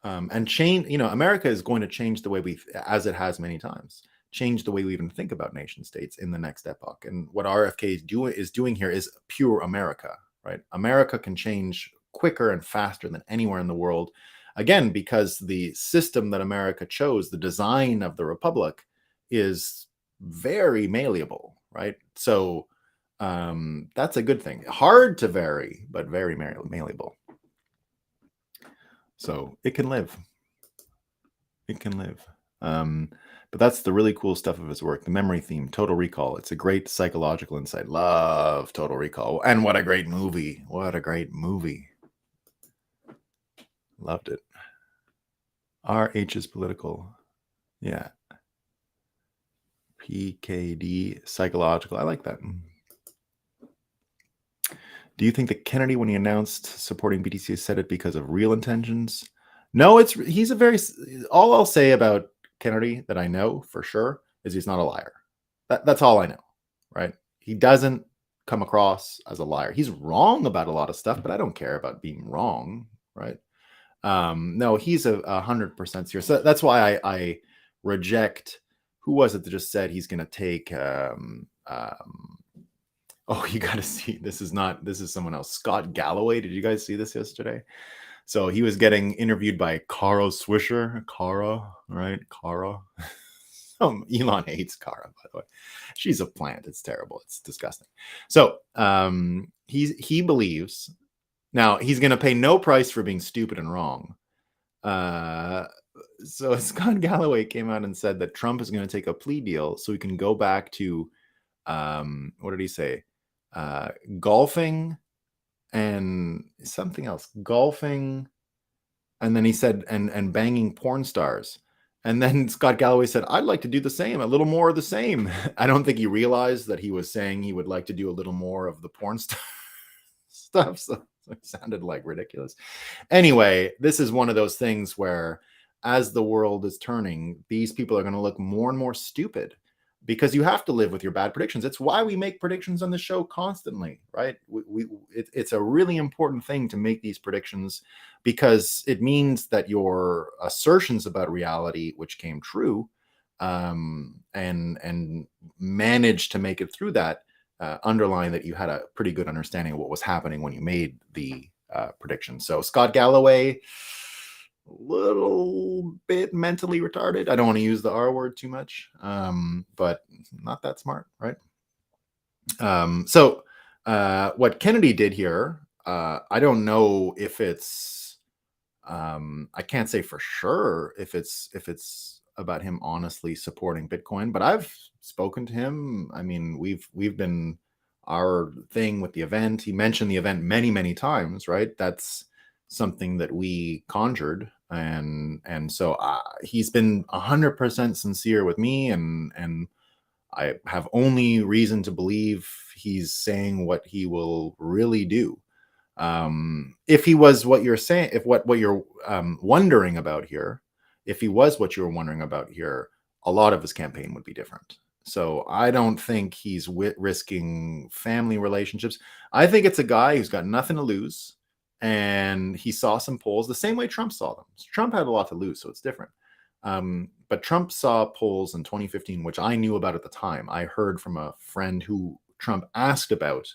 and change. America is going to change the way as it has many times, change the way we even think about nation states in the next epoch. And what RFK is doing here is pure America, right? America can change quicker and faster than anywhere in the world. Again, because the system that America chose, the design of the republic, is very malleable, right? So that's a good thing. Hard to vary, but very malleable. So it can live. It can live. But that's the really cool stuff of his work. The memory theme, Total Recall. It's a great psychological insight. Love Total Recall. And what a great movie. What a great movie. Loved it. RH is political. Yeah. PKD, psychological. I like that. Do you think that Kennedy, when he announced supporting BTC, said it because of real intentions? No, he's a very. All I'll say about Kennedy that I know for sure is he's not a liar. That's all I know, right? He doesn't come across as a liar. He's wrong about a lot of stuff, but I don't care about being wrong, right? No, he's 100% serious. So that's why I reject. Who was it that just said he's going to take? Oh, you got to see. This is someone else. Scott Galloway. Did you guys see this yesterday? So he was getting interviewed by Kara Swisher. Kara, right? Kara. Elon hates Kara, by the way. She's a plant. It's terrible. It's disgusting. So he believes now he's going to pay no price for being stupid and wrong. So Scott Galloway came out and said that Trump is going to take a plea deal so he can go back to what did he say? Golfing and something else. Golfing, and then he said and banging porn stars. And then Scott Galloway said, I'd like to do the same, a little more of the same. I don't think he realized that he was saying he would like to do a little more of the porn star stuff. So it sounded like ridiculous. Anyway, this is one of those things where as the world is turning, these people are going to look more and more stupid because you have to live with your bad predictions. It's why we make predictions on the show constantly, right? It's a really important thing to make these predictions because it means that your assertions about reality, which came true, and managed to make it through that, underline that you had a pretty good understanding of what was happening when you made the prediction. So Scott Galloway, little bit mentally retarded. I don't want to use the R word too much, but not that smart, right? So what Kennedy did here, I don't know if it's, I can't say for sure if it's about him honestly supporting Bitcoin, but I've spoken to him. I mean, we've been our thing with the event. He mentioned the event many times, right? That's something that we conjured, and so he's been 100% sincere with me, and I have only reason to believe he's saying what he will really do. If he was what you're saying, if what you're wondering about here, if he was what you're wondering about here, a lot of his campaign would be different. So I don't think he's risking family relationships. I think it's a guy who's got nothing to lose, and he saw some polls the same way Trump saw them. Trump had a lot to lose, so it's different. But Trump saw polls in 2015, which I knew about at the time. I heard from a friend who Trump asked about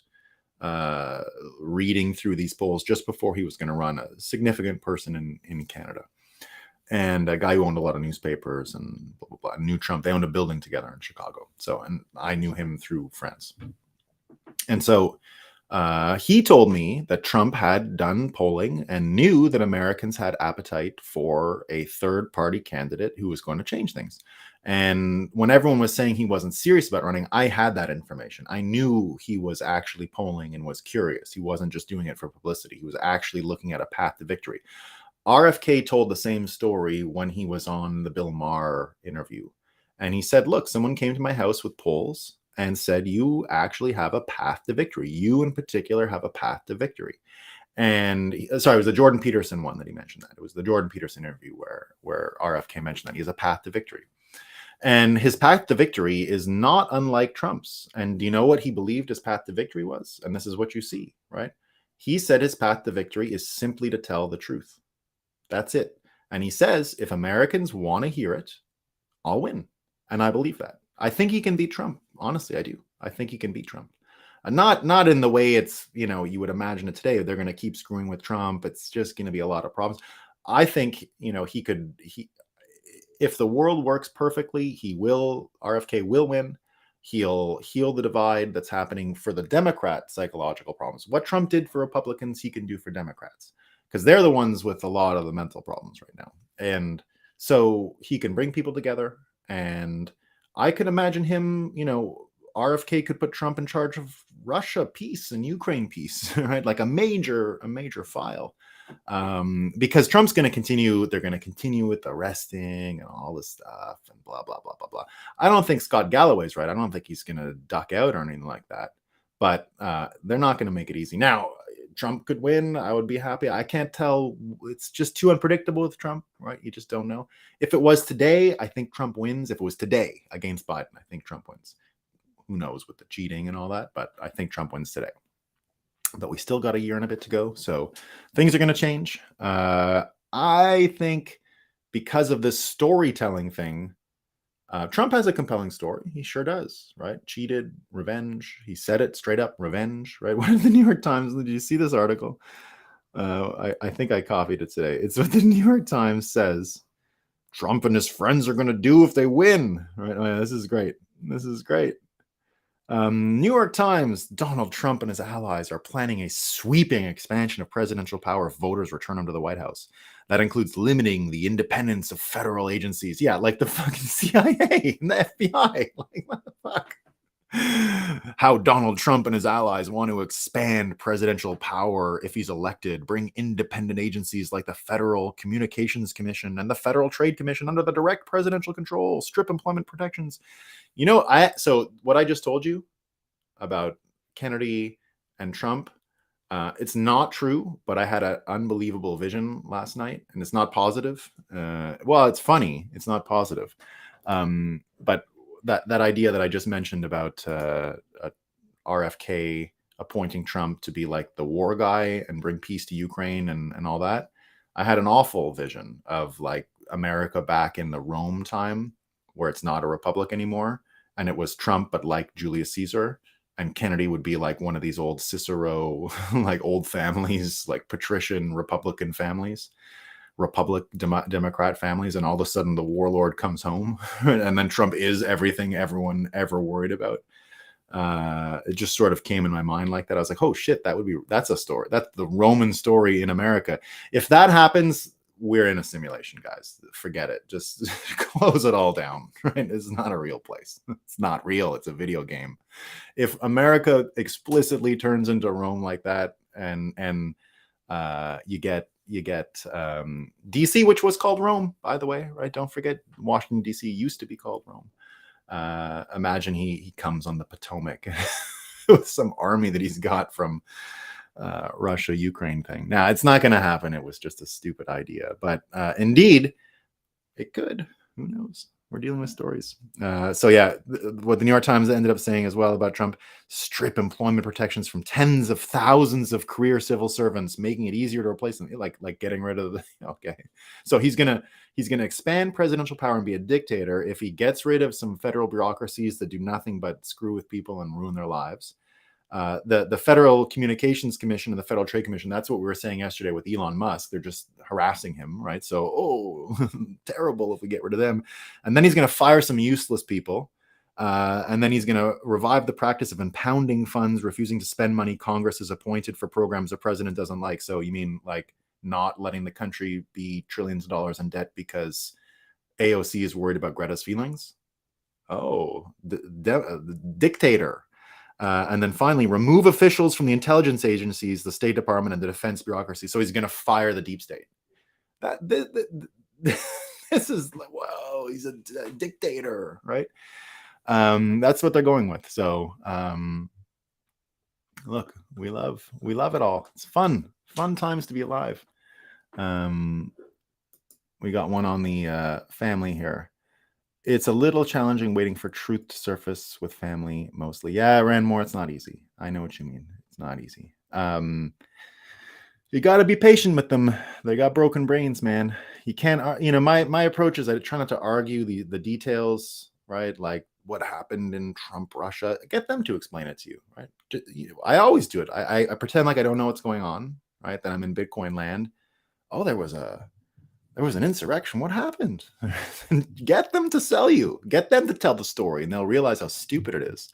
reading through these polls just before he was going to run, a significant person in Canada, and a guy who owned a lot of newspapers and blah, blah, blah, knew Trump. They owned a building together in Chicago. So, and I knew him through friends. And so He told me that Trump had done polling and knew that Americans had appetite for a third party candidate who was going to change things. And when everyone was saying he wasn't serious about running, I had that information. I knew he was actually polling and was curious. He wasn't just doing it for publicity. He was actually looking at a path to victory. RFK told the same story when he was on the Bill Maher interview. And he said, look, someone came to my house with polls and said, you actually have a path to victory. You in particular have a path to victory. And sorry, it was the Jordan Peterson one that he mentioned that. It was the Jordan Peterson interview where RFK mentioned that he has a path to victory. And his path to victory is not unlike Trump's. And do you know what he believed his path to victory was? And this is what you see, right? He said his path to victory is simply to tell the truth. That's it. And he says, if Americans want to hear it, I'll win. And I believe that. I think he can beat Trump. Honestly, I do. I think he can beat Trump. Not in the way it's, you would imagine it today. They're going to keep screwing with Trump. It's just going to be a lot of problems. I think, if the world works perfectly, RFK will win. He'll heal the divide that's happening for the Democrat psychological problems. What Trump did for Republicans, he can do for Democrats, because they're the ones with a lot of the mental problems right now. And so he can bring people together. And I could imagine him, RFK could put Trump in charge of Russia peace and Ukraine peace, right? Like a major file. Because Trump's going to continue, they're going to continue with arresting and all this stuff and blah, blah, blah, blah, blah. I don't think Scott Galloway's right. I don't think he's going to duck out or anything like that. But they're not going to make it easy. Now, Trump could win. I would be happy. I can't tell. It's just too unpredictable with Trump, right? You just don't know. If it was today, I think Trump wins. If it was today against Biden, I think Trump wins. Who knows with the cheating and all that, but I think Trump wins today. But we still got a year and a bit to go, so things are going to change. I think because of this storytelling thing, Trump has a compelling story. He sure does, right? Cheated, revenge. He said it straight up, revenge, right? What did the New York Times, did you see this article? I think I copied it today. It's what the New York Times says Trump and his friends are going to do if they win, right? Oh, yeah, this is great. This is great. New York Times, Donald Trump and his allies are planning a sweeping expansion of presidential power if voters return him to the White House. That includes limiting the independence of federal agencies. Yeah, like the fucking CIA and the FBI. Like, what the fuck? How Donald Trump and his allies want to expand presidential power if he's elected, bring independent agencies like the Federal Communications Commission and the Federal Trade Commission under the direct presidential control, strip employment protections. So what I just told you about Kennedy and Trump, it's not true, but I had an unbelievable vision last night, and it's not positive. Well, it's funny. It's not positive. But that idea that I just mentioned about RFK appointing Trump to be like the war guy and bring peace to Ukraine and all that, I had an awful vision of like America back in the Rome time where it's not a republic anymore. And it was Trump, but like Julius Caesar. And Kennedy would be like one of these old Cicero, like old families, like patrician Republican families, Democrat families. And all of a sudden the warlord comes home. And then Trump is everything everyone ever worried about. It just sort of came in my mind like that. I was like, oh shit, that's a story. That's the Roman story in America. If that happens, we're in a simulation, guys. Forget it. Just close it all down, right? It's not a real place. It's not real. It's a video game. If America explicitly turns into Rome like that, and you get DC, which was called Rome, by the way, right? Don't forget, Washington DC used to be called Rome. Imagine he comes on the Potomac with some army that he's got from Russia, Ukraine thing. Now, it's not going to happen. It was just a stupid idea, but indeed, it could. Who knows? We're dealing with stories. So yeah, what the New York Times ended up saying as well about Trump: strip employment protections from tens of thousands of career civil servants, making it easier to replace them. Like getting rid of the. Okay, so he's gonna expand presidential power and be a dictator if he gets rid of some federal bureaucracies that do nothing but screw with people and ruin their lives. The Federal Communications Commission and the Federal Trade Commission, that's what we were saying yesterday with Elon Musk. They're just harassing him, right? So, terrible if we get rid of them. And then he's going to fire some useless people. And then he's going to revive the practice of impounding funds, refusing to spend money Congress has appointed for programs the president doesn't like. So you mean like not letting the country be trillions of dollars in debt because AOC is worried about Greta's feelings? Oh, the dictator. And then finally, remove officials from the intelligence agencies, the State Department, and the defense bureaucracy. So he's going to fire the deep state. This is like, whoa, he's a dictator, right? That's what they're going with. So look, we love it all. It's fun times to be alive. We got one on the family here. It's a little challenging waiting for truth to surface with family mostly. Yeah, Ranmore, it's not easy. I know what you mean. It's not easy. You got to be patient with them. They got broken brains, man. You can't, my approach is I try not to argue the details, right? Like what happened in Trump Russia. Get them to explain it to you, right? I always do it. I pretend like I don't know what's going on, right? That I'm in Bitcoin land. Oh, there was an insurrection. What happened? Get them to sell you. Get them to tell the story, and they'll realize how stupid it is.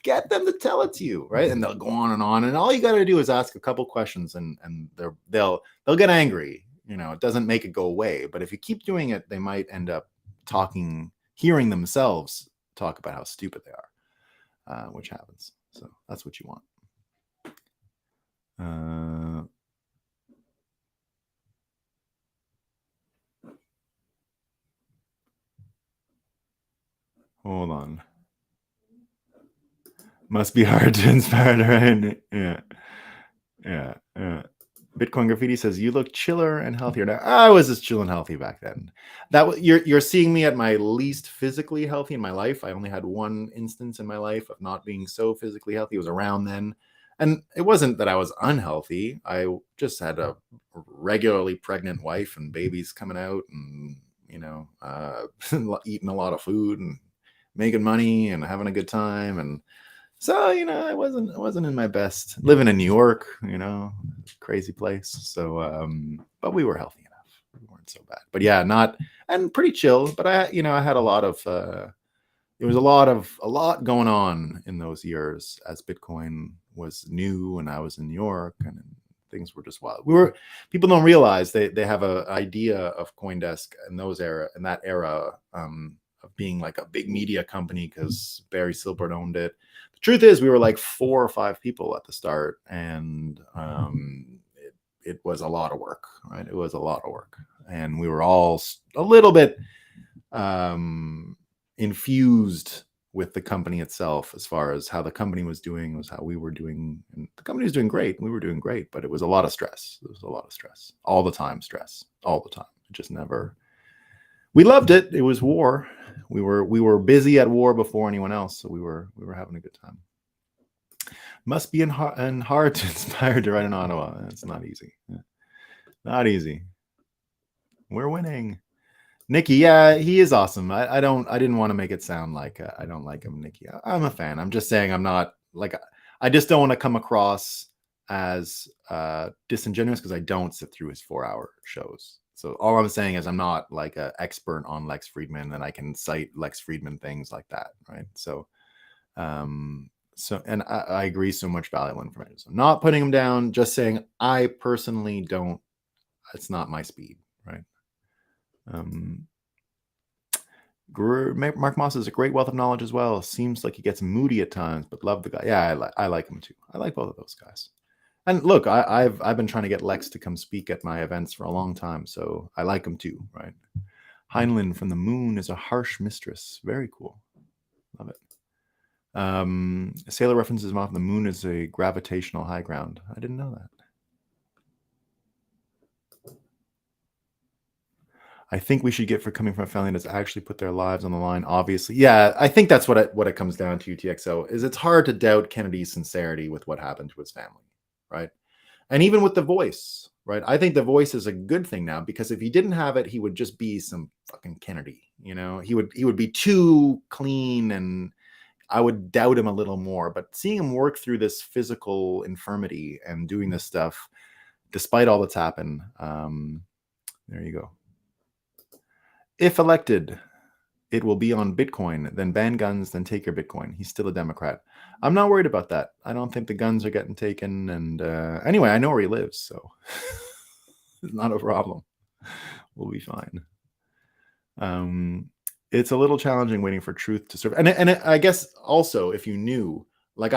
Get them to tell it to you, right? And they'll go on. And all you got to do is ask a couple questions, and they'll get angry. It doesn't make it go away. But if you keep doing it, they might end up hearing themselves talk about how stupid they are, which happens. So that's what you want. Hold on. Must be hard to inspire, right? Yeah. Bitcoin Graffiti says you look chiller and healthier now. I was just chill and healthy back then. You're seeing me at my least physically healthy in my life. I only had one instance in my life of not being so physically healthy. It was around then, and it wasn't that I was unhealthy. I just had a regularly pregnant wife and babies coming out, and eating a lot of food and making money and having a good time. And so, I wasn't in my best living in New York, crazy place. So, but we were healthy enough. We weren't so bad, but yeah, and pretty chill. But I had a lot of, there was a lot going on in those years as Bitcoin was new and I was in New York, and things were just wild. People don't realize they have an idea of CoinDesk in that era, of being like a big media company because Barry Silbert owned it. The truth is, we were like 4 or 5 people at the start, and it was a lot of work, right? It was a lot of work, and we were all a little bit infused with the company itself, as far as how the company was doing was how we were doing. And the company was doing great, we were doing great, but it was a lot of stress. There was a lot of stress all the time. All the time. It just never. We loved it. It was war. We were busy at war before anyone else, so we were having a good time. Must be hard to inspire to write in Ottawa. It's not easy. Not easy. We're winning. Nikki, yeah, he is awesome. I didn't want to make it sound like I don't like him, Nikki. I'm a fan. I'm just saying I'm not like, I just don't want to come across as disingenuous because I don't sit through his 4-hour shows. So all I'm saying is I'm not like an expert on Lex Friedman, and I can cite Lex Friedman things like that, right? So, and I agree, so much valuable information. So not putting him down, just saying I personally don't. It's not my speed, right? Mark Moss is a great wealth of knowledge as well. Seems like he gets moody at times, but love the guy. Yeah, I like him too. I like both of those guys. And look, I've been trying to get Lex to come speak at my events for a long time, so I like him too, right? Heinlein from the moon is a harsh mistress. Very cool. Love it. Sailor references him off. The moon is a gravitational high ground. I didn't know that. I think we should get for coming from a family that's actually put their lives on the line. Obviously, yeah. I think that's what it comes down to. TXO is it's hard to doubt Kennedy's sincerity with what happened to his family, right? And even with The Voice, right? I think The Voice is a good thing now, because if he didn't have it, he would just be some fucking Kennedy. He would be too clean, and I would doubt him a little more. But seeing him work through this physical infirmity and doing this stuff, despite all that's happened, there you go. If elected, it will be on Bitcoin, then ban guns, then take your Bitcoin. He's still a Democrat. I'm not worried about that. I don't think the guns are getting taken. And anyway, I know where he lives, so it's not a problem. We'll be fine. It's a little challenging waiting for truth to serve. And I guess also, if you knew, like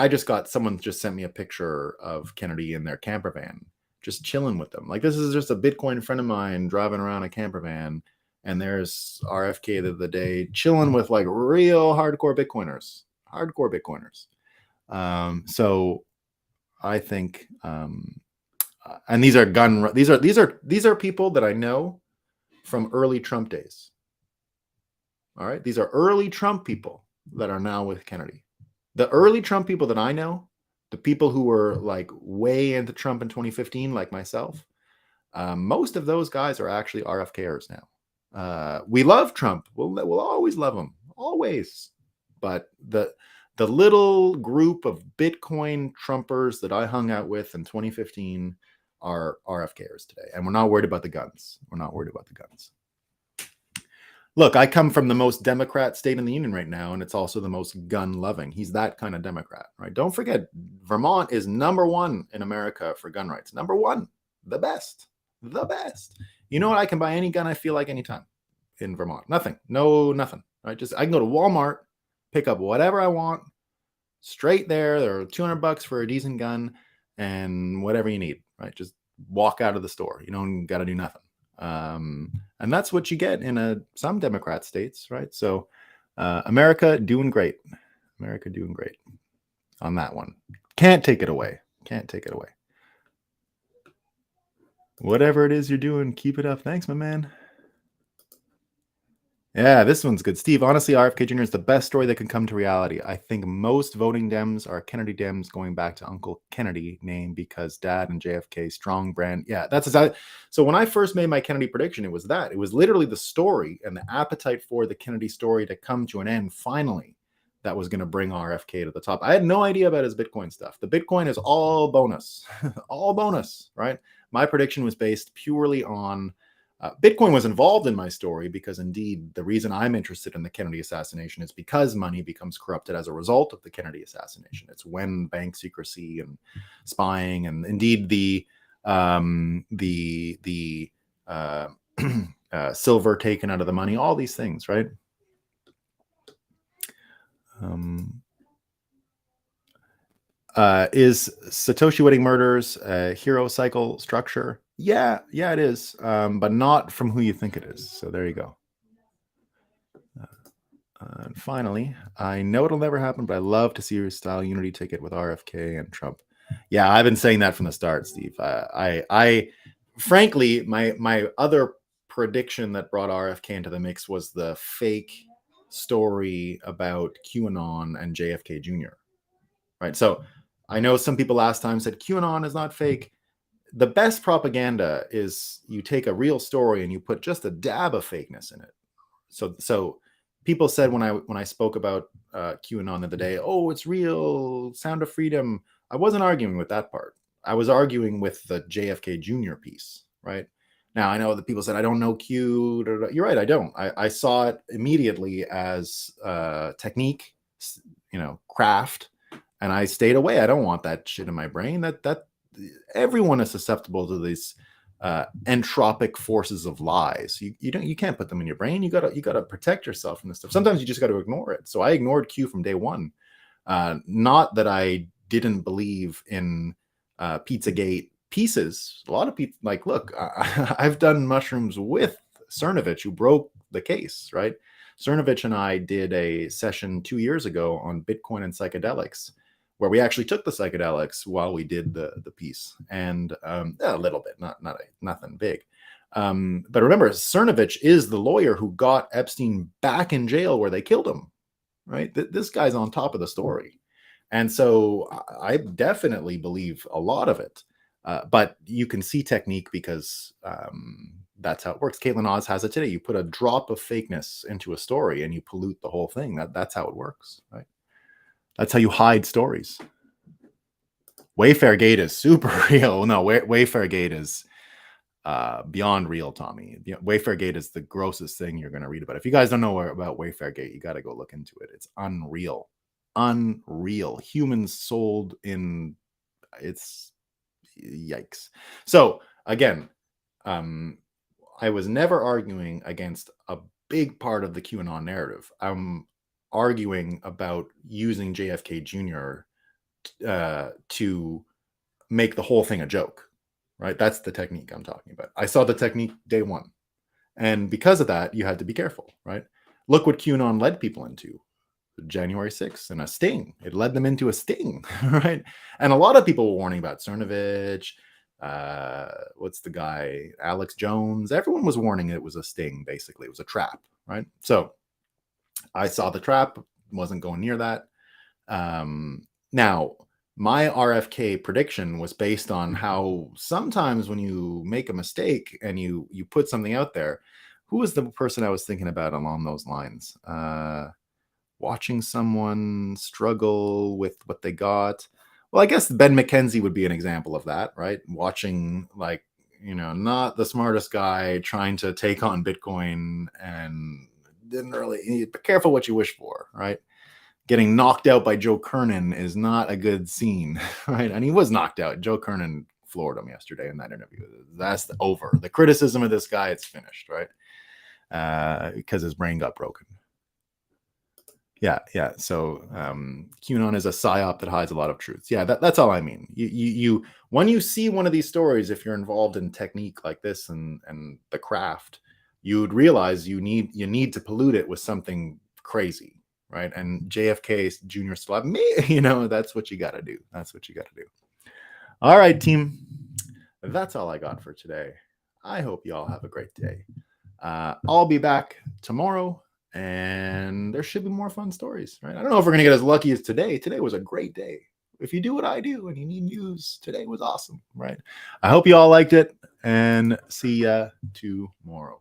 someone just sent me a picture of Kennedy in their camper van, just chilling with them. Like, this is just a Bitcoin friend of mine driving around a camper van, and there's RFK the other day chilling with like real hardcore Bitcoiners. So I think, and these are people that I know from early Trump days. All right. These are early Trump people that are now with Kennedy. The early Trump people that I know, the people who were like way into Trump in 2015, like myself, most of those guys are actually RFKers now. We love Trump. We'll always love him. Always. But the little group of Bitcoin Trumpers that I hung out with in 2015 are RFKers today. And we're not worried about the guns. Look, I come from the most Democrat state in the union right now, and it's also the most gun-loving. He's that kind of Democrat, right? Don't forget, Vermont is number one in America for gun rights. Number one, the best. You know what? I can buy any gun I feel like anytime in Vermont. Nothing, right? Just I can go to Walmart, pick up whatever I want, straight there. There are $200 for a decent gun and whatever you need, right? Just walk out of the store. You don't got to do nothing. And that's what you get in some Democrat states, right? So America doing great on that one. Can't take it away. Whatever it is you're doing, keep it up. Thanks, my man. Yeah, this one's good. Steve, honestly, RFK Jr. is the best story that can come to reality. I think most voting Dems are Kennedy Dems going back to Uncle Kennedy name because Dad and JFK strong brand. Yeah, that's exactly. So when I first made my Kennedy prediction, it was that. It was literally the story and the appetite for the Kennedy story to come to an end finally that was going to bring RFK to the top. I had no idea about his Bitcoin stuff. The Bitcoin is all bonus, all bonus, right? My prediction was based purely on Bitcoin was involved in my story because indeed the reason I'm interested in the Kennedy assassination is because money becomes corrupted as a result of the Kennedy assassination. It's when bank secrecy and spying and indeed the silver taken out of the money, all these things, right? Is Satoshi Wedding Murders a hero cycle structure? Yeah, it is, but not from who you think it is. So there you go. And finally, I know it'll never happen, but I love to see your style unity ticket with RFK and Trump. Yeah, I've been saying that from the start, Steve. I frankly, my other prediction that brought RFK into the mix was the fake story about QAnon and JFK Jr. Right. So I know some people last time said QAnon is not fake. The best propaganda is you take a real story and you put just a dab of fakeness in it. So people said when I spoke about QAnon the other day, oh, it's real, sound of freedom. I wasn't arguing with that part. I was arguing with the JFK Jr. piece, right? Now, I know that people said, I don't know Q. You're right, I don't. I saw it immediately as technique, craft, and I stayed away. I don't want that shit in my brain. That everyone is susceptible to these entropic forces of lies. You can't put them in your brain. You gotta protect yourself from this stuff. Sometimes you just got to ignore it. So I ignored Q from day one. Not that I didn't believe in Pizzagate pieces. A lot of people look, I've done mushrooms with Cernovich, who broke the case, right? Cernovich and I did a session 2 years ago on Bitcoin and psychedelics, where we actually took the psychedelics while we did the piece, and a little bit, nothing big. But remember, Cernovich is the lawyer who got Epstein back in jail where they killed him, right? This guy's on top of the story. And so I definitely believe a lot of it. But you can see technique because that's how it works. Caitlin Oz has it today. You put a drop of fakeness into a story and you pollute the whole thing. That's how it works, right? That's how you hide stories. Wayfair Gate is super real. No, Wayfair Gate is beyond real, Tommy. Wayfair Gate is the grossest thing you're going to read about. If you guys don't know about Wayfair Gate, you got to go look into it. It's unreal. Unreal. Humans sold in, it's yikes. So again, I was never arguing against a big part of the QAnon narrative. I'm arguing about using JFK Jr. To make the whole thing a joke, right? That's the technique I'm talking about. I saw the technique day one. And because of that, you had to be careful, right? Look what QAnon led people into. January 6th and a sting. It led them into a sting, right? And a lot of people were warning about Cernovich. What's the guy? Alex Jones. Everyone was warning it was a sting, basically. It was a trap, right? So I saw the trap, wasn't going near that. Now, my RFK prediction was based on how sometimes when you make a mistake and you put something out there, who was the person I was thinking about along those lines? Watching someone struggle with what they got. Well, I guess Ben McKenzie would be an example of that, right? Watching, like, not the smartest guy trying to take on Bitcoin and didn't really be careful what you wish for, right? Getting knocked out by Joe Kernan is not a good scene, right? And he was knocked out. Joe Kernan floored him yesterday in that interview. That's over. The criticism of this guy, it's finished, right? Because his brain got broken. Yeah. So QAnon is a psyop that hides a lot of truths. Yeah, that's all I mean. You when you see one of these stories, if you're involved in technique like this and the craft, you would realize you need to pollute it with something crazy, right? And JFK Jr. still have me. That's what you got to do. That's what you got to do. All right, team. That's all I got for today. I hope you all have a great day. I'll be back tomorrow. And there should be more fun stories, right? I don't know if we're going to get as lucky as today. Today was a great day. If you do what I do and you need news, today was awesome, right? I hope you all liked it, and see ya tomorrow.